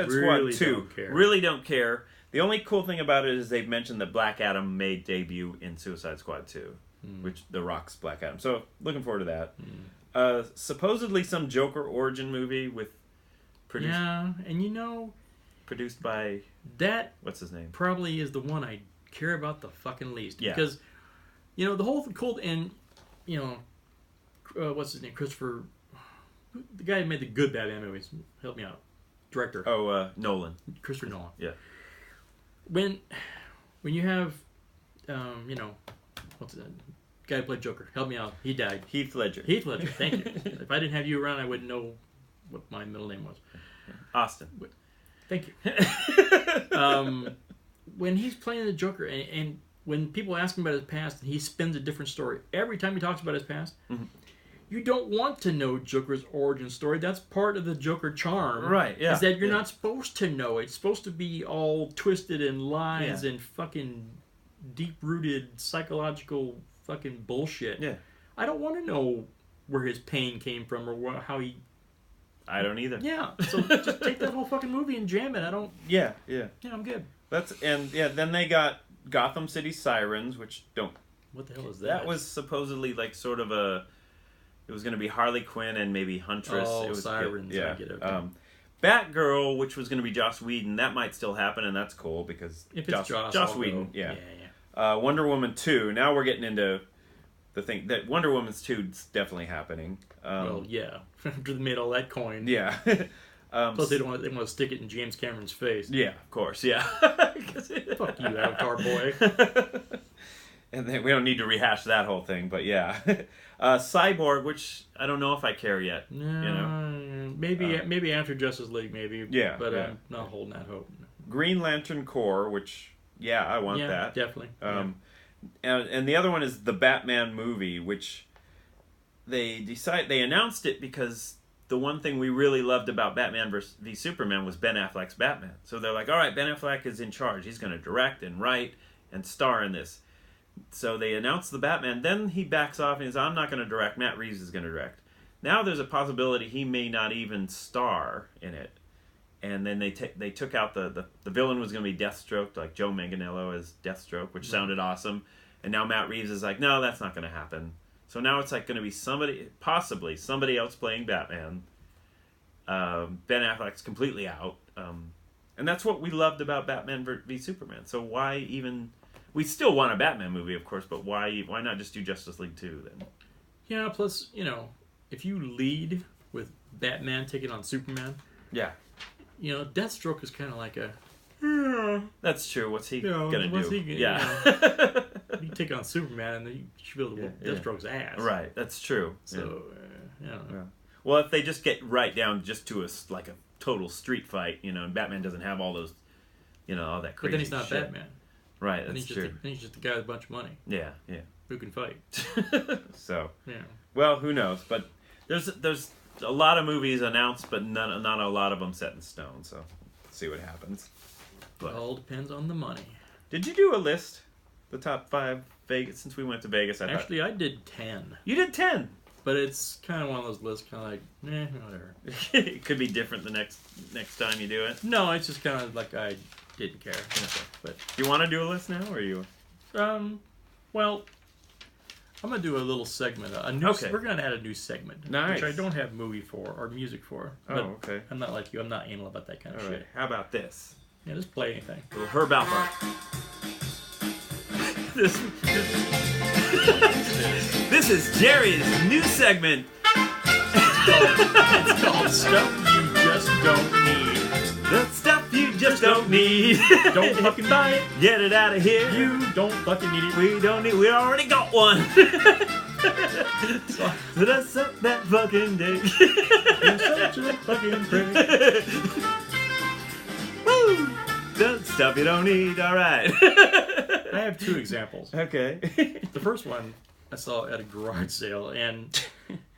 S2: Really
S3: Squad 2.
S2: don't care.
S3: Really don't care. The only cool thing about it is they've mentioned that Black Adam made debut in Suicide Squad 2, which The Rock's Black Adam. So looking forward to that. Supposedly some Joker origin movie with produced by
S2: that
S3: what's his name?
S2: probably is the one I care about the fucking least.
S3: Yeah.
S2: Because the whole cool and what's his name? Christopher, the guy who made the good Batman movies. Help me out. Director.
S3: Oh, Nolan.
S2: Christopher Nolan.
S3: Yeah.
S2: When you have, what's that guy who played Joker? Help me out. He died.
S3: Heath Ledger.
S2: Heath Ledger. Thank you. If I didn't have you around, I wouldn't know what my middle name was.
S3: Austin.
S2: Thank you. When he's playing the Joker, and when people ask him about his past, he spins a different story every time he talks about his past. Mm-hmm. You don't want to know Joker's origin story. That's part of the Joker charm.
S3: Right, yeah.
S2: Is that you're not supposed to know. It's supposed to be all twisted and lies and fucking deep-rooted psychological fucking bullshit.
S3: Yeah.
S2: I don't want to know where his pain came from or how he...
S3: I don't either.
S2: Yeah, so just take that whole fucking movie and jam it. I don't...
S3: Yeah.
S2: Yeah, I'm good.
S3: Then they got Gotham City Sirens, which don't...
S2: What the hell is that?
S3: That was supposedly like sort of a... It was going to be Harley Quinn and maybe Huntress.
S2: Oh,
S3: it was,
S2: Sirens.
S3: Yeah.
S2: I get it. Okay.
S3: Batgirl, which was going to be Joss Whedon, that might still happen, and that's cool because
S2: if it's Joss
S3: Joss Whedon, yeah. Wonder Woman 2. Now we're getting into the thing that Wonder Woman's 2 is definitely happening.
S2: Well, yeah. After they made all that coin.
S3: Yeah.
S2: Plus, they want to stick it in James Cameron's face.
S3: Yeah, of course. Yeah.
S2: Fuck you, Avatar boy.
S3: And then we don't need to rehash that whole thing, but yeah. Cyborg, which I don't know if I care yet.
S2: No, maybe after Justice League, maybe.
S3: Yeah,
S2: but
S3: yeah.
S2: I'm not holding that hope.
S3: Green Lantern Corps, which yeah, I want that.
S2: Definitely.
S3: And the other one is the Batman movie, which they announced it because the one thing we really loved about Batman v Superman was Ben Affleck's Batman. So they're like, all right, Ben Affleck is in charge. He's going to direct and write and star in this. So they announced the Batman. Then he backs off and says, I'm not going to direct. Matt Reeves is going to direct. Now there's a possibility he may not even star in it. And then they took out the villain was going to be Deathstroke, like Joe Manganiello as Deathstroke, which sounded awesome. And now Matt Reeves is like, no, that's not going to happen. So now it's like going to be possibly somebody else playing Batman. Ben Affleck's completely out. And that's what we loved about Batman v Superman. So why even... We still want a Batman movie, of course, but why not just do Justice League 2 then?
S2: Yeah, plus, if you lead with Batman taking on Superman...
S3: Yeah.
S2: Deathstroke is kind of like a...
S3: That's true. What's he gonna do?
S2: You take on Superman, and then you should be able to whip Deathstroke's ass.
S3: Right, that's true.
S2: So,
S3: Well, if they just get right down just to a total street fight, and Batman doesn't have all those, all that crazy
S2: but then he's not
S3: shit.
S2: Batman.
S3: Right, that's true.
S2: Then he's just a guy with a bunch of money.
S3: Yeah.
S2: Who can fight.
S3: So,
S2: yeah.
S3: Well, who knows? But there's a lot of movies announced, but not a lot of them set in stone. So, let's see what happens.
S2: But it all depends on the money.
S3: Did you do a list? The top 5 Vegas, since we went to Vegas,
S2: I did 10.
S3: You did 10?
S2: But it's kind of one of those lists, kind of like, whatever.
S3: It could be different the next time you do it.
S2: No, it's just kind of like I didn't care.
S3: Okay.
S2: But
S3: do you want to do a list now, or are you?
S2: Well, I'm gonna do a little segment. We're gonna add a new segment,
S3: nice.
S2: which I don't have movie for or music for.
S3: Oh, okay.
S2: I'm not like you. I'm not anal about that kind of shit.
S3: Right. How about this?
S2: Yeah, just play anything.
S3: A little Herb Alpert. This is Jerry's new segment.
S2: It's called Stuff You Just Don't Need.
S3: The stuff you just don't need.
S2: Don't fucking buy it.
S3: Get it out of here.
S2: You don't fucking need it.
S3: We don't need. We already got one. So that's up that fucking day.
S2: You're such a fucking prick.
S3: Woo! The stuff you don't need. All right.
S2: I have 2 examples.
S3: Okay.
S2: The first one I saw at a garage sale, and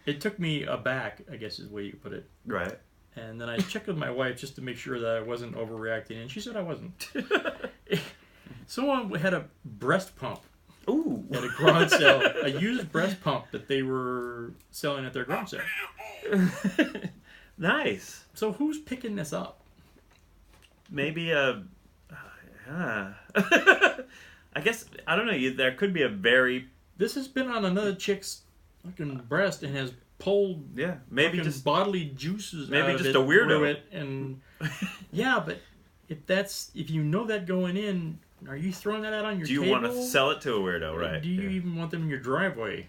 S2: it took me aback, I guess is the way you put it.
S3: Right.
S2: And then I checked with my wife just to make sure that I wasn't overreacting, and she said I wasn't. Someone had a breast pump.
S3: Ooh.
S2: At a garage sale, a used breast pump that they were selling at their garage sale.
S3: Nice.
S2: So who's picking this up?
S3: Maybe a... I guess, I don't know, there could be a very...
S2: This has been on another chick's fucking breast and has pulled
S3: maybe
S2: just bodily juices
S3: maybe
S2: out
S3: just
S2: of it,
S3: a weirdo.
S2: through it, and but if you know that going in, are you throwing that out on your table?
S3: Do you want to sell it to a weirdo, right?
S2: Do you even want them in your driveway?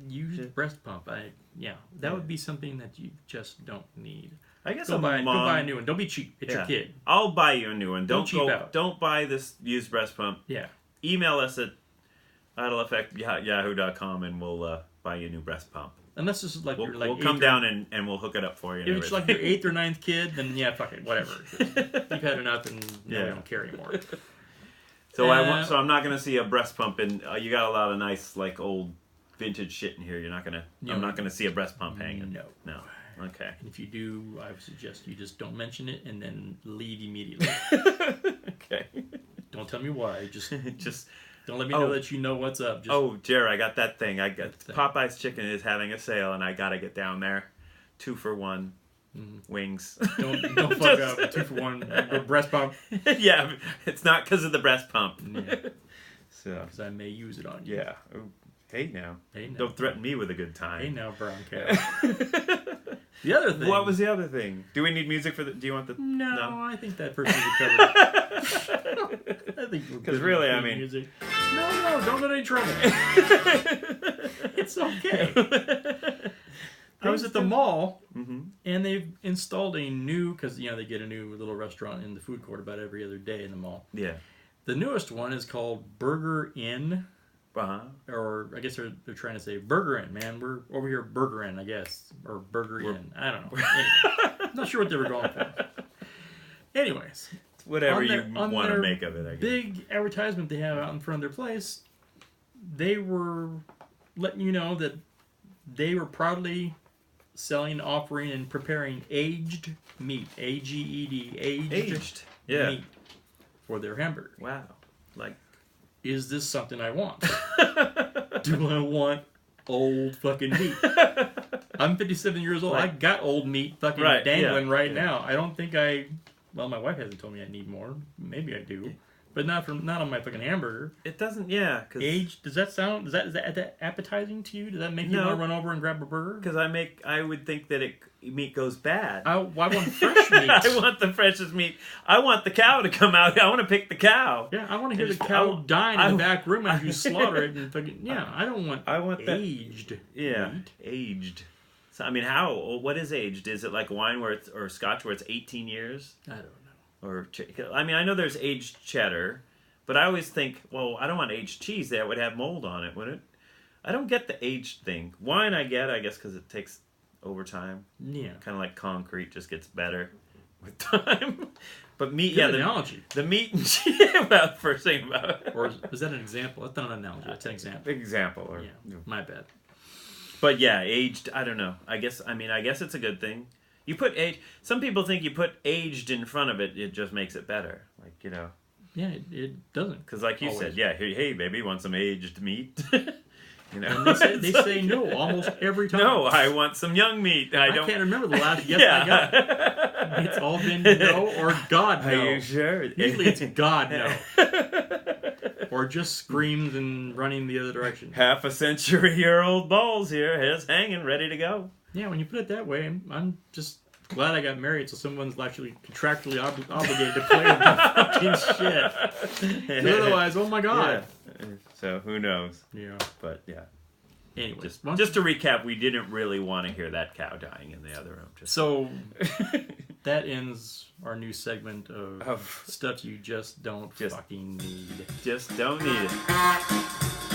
S2: Used breast pump. That would be something that you just don't need.
S3: I guess
S2: go buy a new one. Don't be cheap. It's your kid.
S3: I'll buy you a new one.
S2: Don't cheap out.
S3: Don't buy this used breast pump.
S2: Yeah.
S3: Email us at idleeffect@yahoo.com and we'll buy you a new breast pump.
S2: Unless this is like
S3: we'll come down and we'll hook it up for you.
S2: If it's like your 8th or 9th kid, then fuck it, whatever. You've had enough, and we don't care anymore.
S3: So I'm not gonna see a breast pump, and you got a lot of nice old vintage shit in here. I'm not gonna see a breast pump hanging. No. Okay.
S2: And if you do, I would suggest you just don't mention it and then leave immediately.
S3: Okay.
S2: Don't tell me why. Just don't let me
S3: Oh.
S2: know that you know what's up. Just,
S3: Jer, I got that thing. I got Popeye's Chicken is having a sale, and I gotta get down there. 2 for 1 wings.
S2: Don't fuck up. 2 for 1 breast pump.
S3: Yeah, it's not because of the breast pump.
S2: Yeah.
S3: So
S2: because I may use it on you.
S3: yeah. Oh, hey now.
S2: Hey now.
S3: Don't threaten me with a good time.
S2: Hey now, brown cat. The other thing.
S3: What was the other thing? Do we need music for the? Do you want the?
S2: No, I think that person is covered. I think
S3: because really, I mean,
S2: music. No, don't get any trouble. It's okay. I was at the mall, and they've installed a new, because they get a new little restaurant in the food court about every other day in the mall.
S3: Yeah.
S2: The newest one is called Burger Inn. Or I guess they're trying to say Burger Inn, man. We're over here Burger Inn, I guess. Or Burger Inn. I don't know. Anyway, I'm not sure what they were going for. Anyways.
S3: whatever
S2: on
S3: you
S2: their- on
S3: want to
S2: their
S3: make of it. I guess.
S2: big advertisement they have out in front of their place, they were letting you know that they were proudly selling, offering, and preparing aged meat, AGED, aged
S3: Yeah.
S2: meat for their hamburger.
S3: Wow. Like.
S2: Is this something I want? Do I want old fucking meat? I'm 57 years old.
S3: Right.
S2: I got old meat fucking
S3: Right,
S2: dangling
S3: yeah,
S2: right
S3: yeah.
S2: now. I don't think I. Well, my wife hasn't told me I need more. Maybe I do, but not on my fucking hamburger.
S3: It doesn't. Yeah. Cause,
S2: Age? Does that sound? Is that appetizing to you? Does that make you
S3: No.
S2: want to run over and grab a burger?
S3: Because I would think that meat goes bad.
S2: I want fresh meat.
S3: I want the freshest meat. I want the cow to come out. I want to pick the cow.
S2: Yeah, I want to hear the
S3: Just-
S2: cow dying in
S3: I-
S2: the back room as you slaughter it and fucking. Yeah, I don't want.
S3: I want that-
S2: aged.
S3: Yeah,
S2: meat.
S3: aged. So I mean, what is aged? Is it like wine or Scotch where it's 18 years?
S2: I don't know.
S3: Or I mean, I know there's aged cheddar, but I always think, well, I don't want aged cheese. That would have mold on it, wouldn't it? I don't get the aged thing. Wine, I guess, because it takes over time.
S2: Yeah.
S3: Kind of like concrete, just gets better with time. But meat,
S2: Good
S3: yeah,
S2: analogy.
S3: the meat and cheese. Well, first thing about it.
S2: Or is that an example? That's not an analogy. That's an example.
S3: Example, or
S2: Yeah, my bad.
S3: but yeah, aged. I don't know. I guess it's a good thing. You put age. Some people think you put aged in front of it, it just makes it better. Like
S2: Yeah, it doesn't.
S3: because like you
S2: Always.
S3: said, yeah, hey, baby, want some aged meat? You know,
S2: And they say no almost every time.
S3: no, I want some young meat. I don't.
S2: can't remember the last yes I got. It's all been no or God no.
S3: Are you sure?
S2: Usually it's God no. Or just screams and running the other direction.
S3: Half a century-year-old balls here, heads hanging, ready to go.
S2: Yeah, when you put it that way, I'm just glad I got married so someone's actually contractually obligated to play with my fucking shit. 'Cause otherwise, oh my God.
S3: Yeah. So who knows?
S2: Yeah.
S3: But yeah.
S2: Anyway,
S3: Just to recap, we didn't really want to hear that cow dying in the other room.
S2: so that ends our new segment of
S3: Of-
S2: stuff you just don't
S3: Just-
S2: fucking need.
S3: Just don't need it.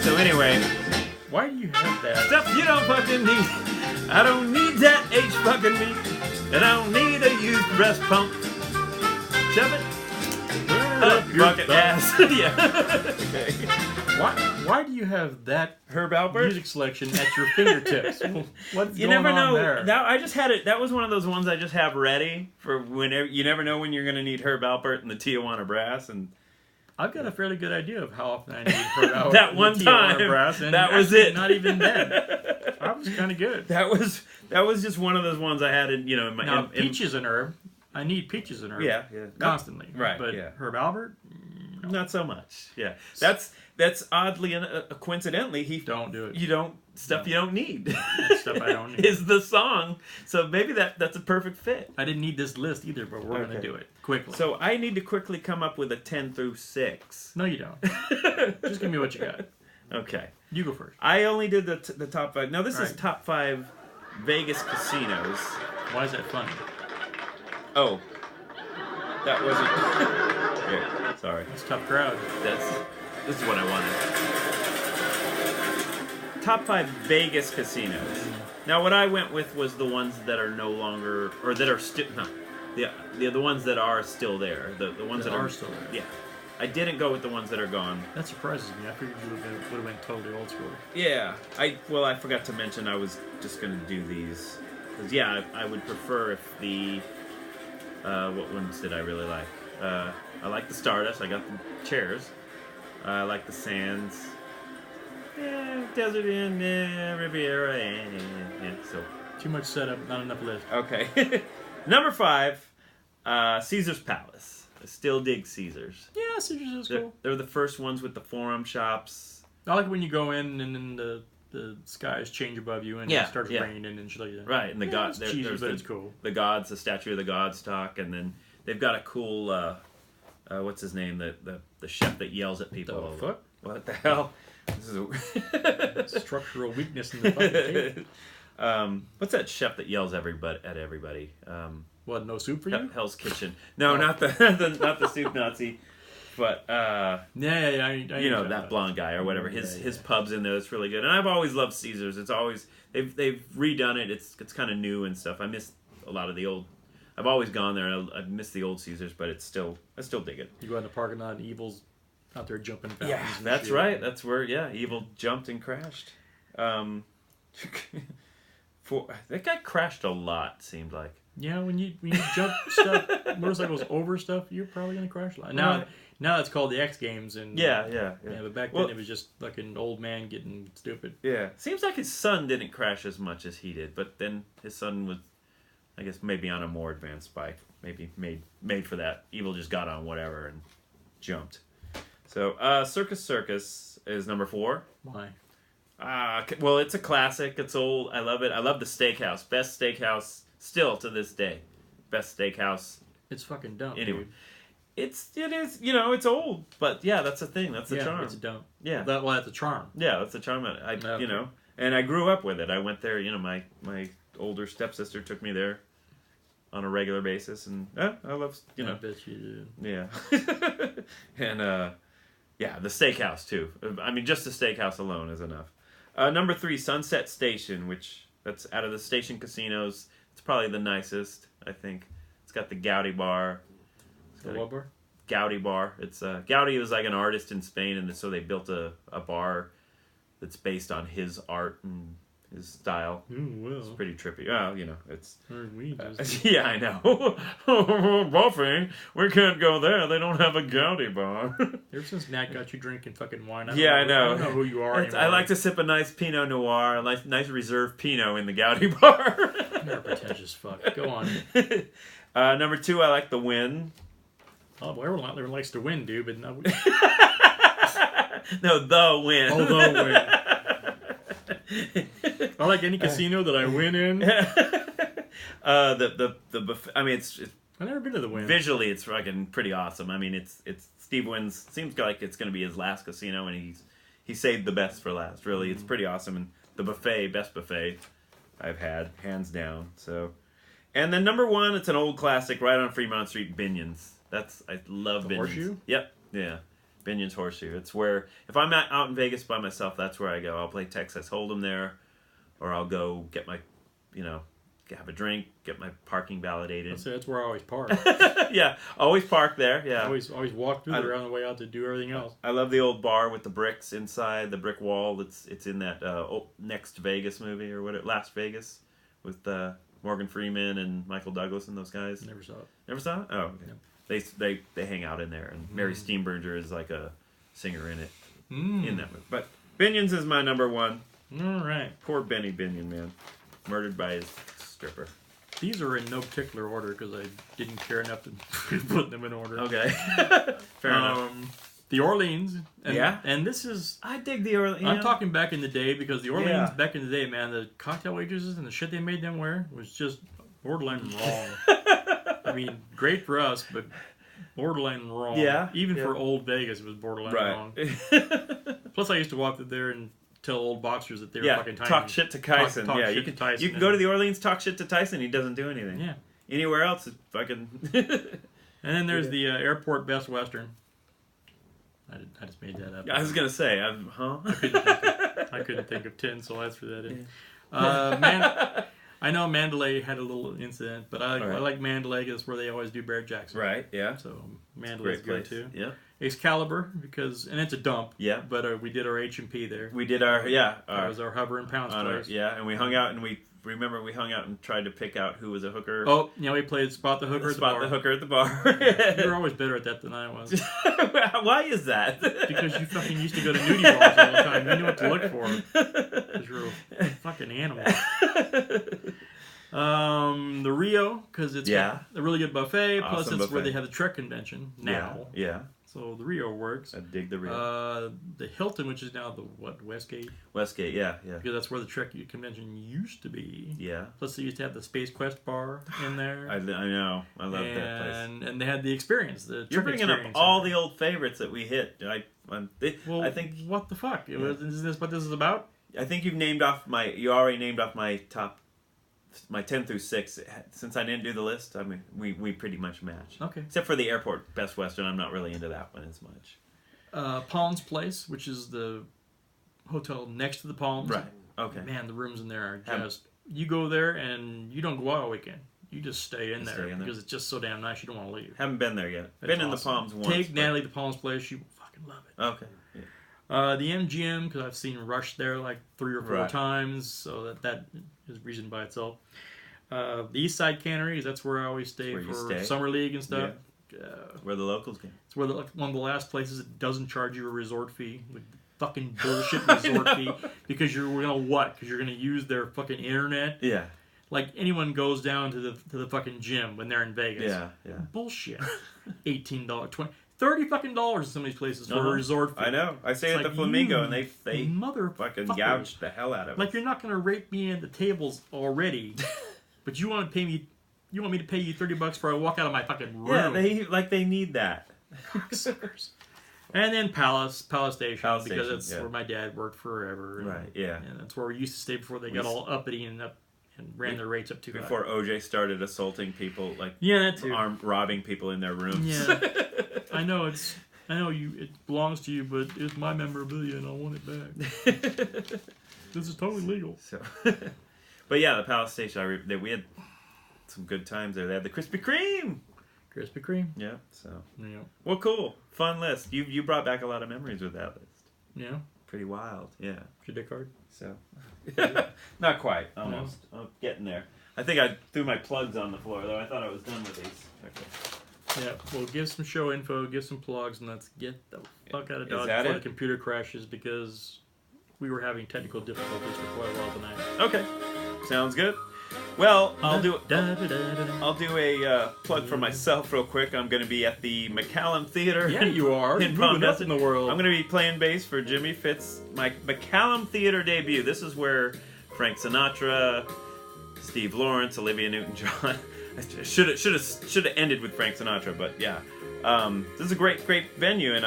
S3: So anyway,
S2: Why do you have that?
S3: stuff you don't fucking need. I don't need that H fucking meat. And I don't need a used breast pump. Shove it up your
S2: your
S3: bucket
S2: butt.
S3: ass. Yeah. Okay.
S2: Why do you have that
S3: Herb Alpert?
S2: music selection at your fingertips? What's
S3: You
S2: going
S3: never
S2: on
S3: know.
S2: there?
S3: That I just had it. That was one of those ones I just have ready for whenever. You never know when you're going to need Herb Alpert and the Tijuana Brass. And
S2: I've got a fairly good idea of how often I need Herb Alpert
S3: that
S2: and
S3: one
S2: Tijuana
S3: time,
S2: Brass, and
S3: that was
S2: actually
S3: it.
S2: Not even then. I was kind of good.
S3: that was just one of those ones I had in in my
S2: Now,
S3: in,
S2: peaches and herb. I need peaches and herb.
S3: yeah
S2: Constantly.
S3: Right,
S2: But
S3: yeah.
S2: Herb Albert,
S3: not so much. Yeah, that's oddly and coincidentally
S2: don't do it.
S3: you don't need.
S2: That's stuff I don't need.
S3: Is the song. So maybe that's a perfect fit.
S2: I didn't need this list either, but we're going to
S3: Okay.
S2: do it quickly.
S3: So I need to quickly come up with a 10 through 6.
S2: No, you don't. Just give me what you got.
S3: Okay.
S2: You go first.
S3: I only did the top 5. Now this is
S2: Right.
S3: top 5 Vegas casinos.
S2: Why is that funny?
S3: Oh. That wasn't... Here, sorry.
S2: It's a tough crowd.
S3: This is what I wanted. Top 5 Vegas casinos. Now what I went with was the ones that are no longer, or that are still, no, the ones that are still there. The ones that,
S2: That are still there.
S3: Yeah. I didn't go with the ones that are gone.
S2: That surprises me. I figured you would have went totally old school.
S3: Yeah. I forgot to mention I was just going to do these. Because, yeah, I would prefer if the... what ones did I really like? I like the Stardust. I got the chairs. I like the Sands. Yeah, Desert Inn, yeah, Riviera, yeah, so.
S2: Too much setup, not enough lift.
S3: Okay. Number 5, Caesar's Palace. I still dig Caesar's.
S2: Yeah, Caesars is cool.
S3: They're the first ones with the forum shops.
S2: I like when you go in and then the skies change above you and
S3: Yeah,
S2: it starts
S3: yeah.
S2: raining and shit like that.
S3: Right, and the god,
S2: it's cheesy,
S3: there's
S2: but it's cool.
S3: the gods, the statue of the gods talk, and then they've got a cool, what's his name, the chef that yells at people.
S2: The fuck?
S3: What the hell? This is
S2: Structural weakness in the fucking table.
S3: what's that chef that yells at everybody?
S2: What, no soup for you?
S3: Hell's Kitchen. No, not the not the soup Nazi. But
S2: I
S3: you know that blonde guy or whatever. His pub's in there. It's really good. And I've always loved Caesars. It's always they've redone it. It's kind of new and stuff. I miss a lot of the old. I've always gone there, and I miss the old Caesars, but I still dig it.
S2: You go in the parking lot, and Evil's out there jumping fountains.
S3: Yeah, that's right. That's where Evil jumped and crashed. That guy crashed a lot. Seemed like.
S2: Yeah, when you jump stuff, motorcycles over stuff, you're probably gonna crash a lot. Now it's called the X Games, and
S3: yeah.
S2: But back then it was just like an old man getting stupid.
S3: Yeah, seems like his son didn't crash as much as he did, but then his son was, I guess, maybe on a more advanced bike, maybe made for that. Evil just got on whatever and jumped. So, Circus is number 4.
S2: Why?
S3: Well, it's a classic. It's old. I love it. I love the steakhouse. Best steakhouse still to this day. Best steakhouse.
S2: It's fucking dumb.
S3: Anyway.
S2: Dude.
S3: It is, it's old, but yeah, that's the thing. That's the charm.
S2: It's dumb.
S3: Yeah.
S2: That's a charm.
S3: Yeah, that's the charm. And I grew up with it. I went there, my older stepsister took me there on a regular basis, and I love,
S2: I bet you did.
S3: Yeah. And, the steakhouse, too. I mean, just the steakhouse alone is enough. Number 3, Sunset Station, which, that's out of the station casinos. It's probably the nicest, I think. It's got the Gaudi bar.
S2: The what bar?
S3: Gaudi bar. It's Gaudi was like an artist in Spain, and so they built a bar that's based on his art and his style.
S2: Well.
S3: It's pretty trippy. Well, it's...
S2: Yeah,
S3: I know. Buffy, we can't go there. They don't have a Gaudi bar.
S2: Ever since Nat got you drinking fucking wine,
S3: I
S2: know. I don't know who you are
S3: I like to sip a nice Pinot Noir, a nice reserve Pinot in the Gaudi bar.
S2: You're pretentious fuck. Go on.
S3: Number 2, I like the Win.
S2: Oh, well, everyone likes to win, dude, but no.
S3: No, the Win.
S2: Oh, the Win. I like any casino that I win in.
S3: The buffet, I mean, it's
S2: I've never been to the Win.
S3: Visually, it's fucking pretty awesome. I mean, it's Steve Wynn's. Seems like it's going to be his last casino, and he saved the best for last. Really, it's pretty awesome. And the buffet, best buffet I've had, hands down. So, and then number 1, it's an old classic, right on Fremont Street, Binion's. I love
S2: the
S3: Binion's.
S2: Horseshoe?
S3: Yep, yeah. Binion's Horseshoe. It's where, if I'm out in Vegas by myself, that's where I go. I'll play Texas Hold'em there, or I'll go get my, have a drink, get my parking validated.
S2: That's where I always park.
S3: Yeah, always park there, yeah.
S2: Always walk through there on the way out to do everything else.
S3: I love the old bar with the bricks inside, the brick wall. It's in that Next Vegas movie, or what? Las Vegas, with Morgan Freeman and Michael Douglas and those guys.
S2: Never saw it.
S3: Never saw it? Oh, okay.
S2: No.
S3: They hang out in there, and Mary Steenburgen is like a singer in it, in that movie. But Binion's is my number 1.
S2: All right.
S3: Poor Benny Binion, man. Murdered by his stripper.
S2: These are in no particular order because I didn't care enough to put them in order.
S3: Okay. Fair enough.
S2: The Orleans. And,
S3: yeah.
S2: And this is...
S3: I dig the Orleans.
S2: I'm talking back in the day, because the Orleans back in the day, man, the cocktail waitresses and the shit they made them wear was just borderline wrong. I mean, great for us, but borderline wrong.
S3: Yeah.
S2: Even for old Vegas, it was borderline wrong. Plus, I used to walk through there and tell old boxers that they were fucking tiny.
S3: Talk shit to Tyson.
S2: You can Tyson.
S3: You can go to the Orleans, talk shit to Tyson. He doesn't do anything.
S2: Yeah.
S3: Anywhere else, it's fucking.
S2: And then there's the Airport Best Western. I just made that up.
S3: I was gonna say,
S2: I couldn't think of 10, so I threw that in. I know Mandalay had a little incident, but I like Mandalay because that's where they always do Barrett Jackson.
S3: Right, yeah.
S2: So Mandalay's good too.
S3: Yeah.
S2: Excalibur, and it's a dump.
S3: Yeah.
S2: But we did our H&P there.
S3: We did our,
S2: that was our Hover and Pounce place.
S3: And we hung out, and we hung out and tried to pick out who was a hooker.
S2: Oh, we played Spot the Hooker at the bar.
S3: Spot the Hooker at the bar.
S2: You were always better at that than I was.
S3: Why is that?
S2: Because you fucking used to go to nudie bars all the time. You knew what to look for. Because you're a fucking animal. The Rio, because it's got a really good buffet. Plus,
S3: Awesome
S2: it's
S3: buffet.
S2: where they have the Trek convention now.
S3: Yeah.
S2: So the Rio works.
S3: I dig the Rio.
S2: The Hilton, which is now the Westgate.
S3: Westgate, yeah.
S2: Because that's where the Trek convention used to be.
S3: Yeah.
S2: Plus, they used to have the Space Quest bar in there.
S3: I know. I love that place.
S2: And they had the experience.
S3: You're bringing up all the old favorites that we hit. I think.
S2: What the fuck? Is this what this is about?
S3: I think you already named off my top my 10 through 6, since I didn't do the list, I mean, we pretty much match.
S2: Okay.
S3: Except for the airport Best Western, I'm not really into that one as much.
S2: Palms Place, which is the hotel next to the Palms.
S3: Right. Okay.
S2: Man, the rooms in there are just... You go there and you don't go out all weekend. You just stay in there because it's just so damn nice you don't want to leave.
S3: Haven't been there yet. Been in the Palms once.
S2: Take Natalie to the Palms Place. You will fucking love it.
S3: Okay. Yeah.
S2: The MGM, because I've seen Rush there like 3 or 4 times, so that is reason by itself. The East Side Canneries, that's where I always stay for Summer League and stuff.
S3: Yeah. Where the locals go.
S2: It's where one of the last places that doesn't charge you a resort fee. Like, fucking bullshit resort fee. Because you're going to what? Because you're going to use their fucking internet?
S3: Yeah.
S2: Like anyone goes down to the fucking gym when they're in Vegas.
S3: Yeah.
S2: Bullshit. $18, $20, $30 fucking dollars in some of these places for a resort fee.
S3: I know. I stayed at the Flamingo and they fucking gouged the hell out of us.
S2: Like, you're not going to rate me in the tables already, but you want to pay me. You want me to pay you $30 for I walk out of my fucking room?
S3: Yeah, they need that.
S2: Cocksuckers. And then Palace Station, because that's where my dad worked forever.
S3: Right. Yeah.
S2: And that's where we used to stay before they got all uppity and ran their rates up too high.
S3: Before OJ started assaulting people, like
S2: that too.
S3: Robbing people in their rooms.
S2: Yeah. I know it belongs to you, but it's my memorabilia and I want it back. This is totally legal.
S3: So, but yeah, the Palace Station, we had some good times there. They had the Krispy Kreme.
S2: Krispy Kreme.
S3: Yeah. So.
S2: Yeah.
S3: Well, cool, fun list. You brought back a lot of memories with that list.
S2: Yeah.
S3: Pretty wild. Yeah.
S2: Your dick hard.
S3: So. Not quite. Almost. No. I'm getting there. I think I threw my plugs on the floor though. I thought I was done with these. Okay.
S2: Yeah. Well, give some show info, give some plugs, and let's get the fuck out of Dodge before the computer crashes because we were having technical difficulties for quite a while tonight.
S3: Okay. Sounds good. Well, I'll do a plug for myself real quick. I'm going to be at the McCallum Theater.
S2: Yeah, you are.
S3: In
S2: moving up in the world.
S3: I'm going to be playing bass for Jimmy Fitz, my McCallum Theater debut. This is where Frank Sinatra, Steve Lawrence, Olivia Newton-John. I should have ended with Frank Sinatra, but yeah, this is a great venue, and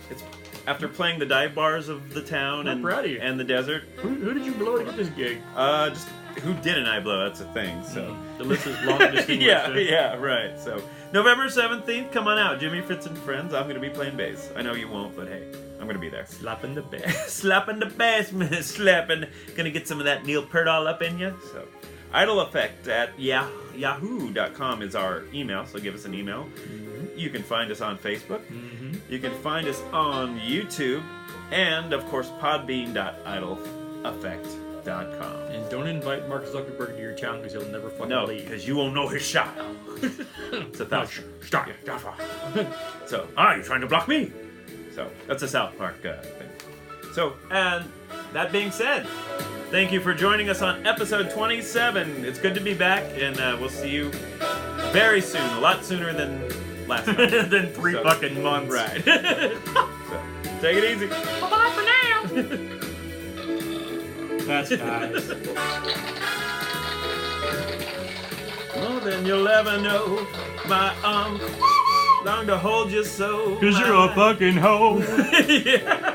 S3: it's after playing the dive bars of the town and the desert.
S2: Who did you blow to get this gig?
S3: Just. Who didn't I blow? That's a thing. So
S2: the list is long and distinguished.
S3: yeah, right. So November 17th, come on out, Jimmy Fitz and friends. I'm gonna be playing bass. I know you won't, but hey, I'm gonna be there.
S2: Slapping the bass,
S3: slapping the bass, man, slapping. Gonna get some of that Neil Peart all up in you. So, Idol Effect at yahoo.com is our email. So give us an email. Mm-hmm. You can find us on Facebook. Mm-hmm. You can find us on YouTube, and of course Podbean.idoleffect.com.
S2: And don't invite Mark Zuckerberg to your town because he'll never fucking leave.
S3: Because you won't know his style. It's a thousand.
S2: Stop.
S3: So, you're trying to block me. So, that's a South Park thing. So, and that being said, thank you for joining us on episode 27. It's good to be back, and we'll see you very soon. A lot sooner than last time.
S2: Than 3 fucking months.
S3: Right. So, take it easy.
S2: Bye-bye for now. That's nice.
S3: More than you'll ever know. My arms long to hold you so.
S2: 'Cause you're a fucking hoe.
S3: Yeah.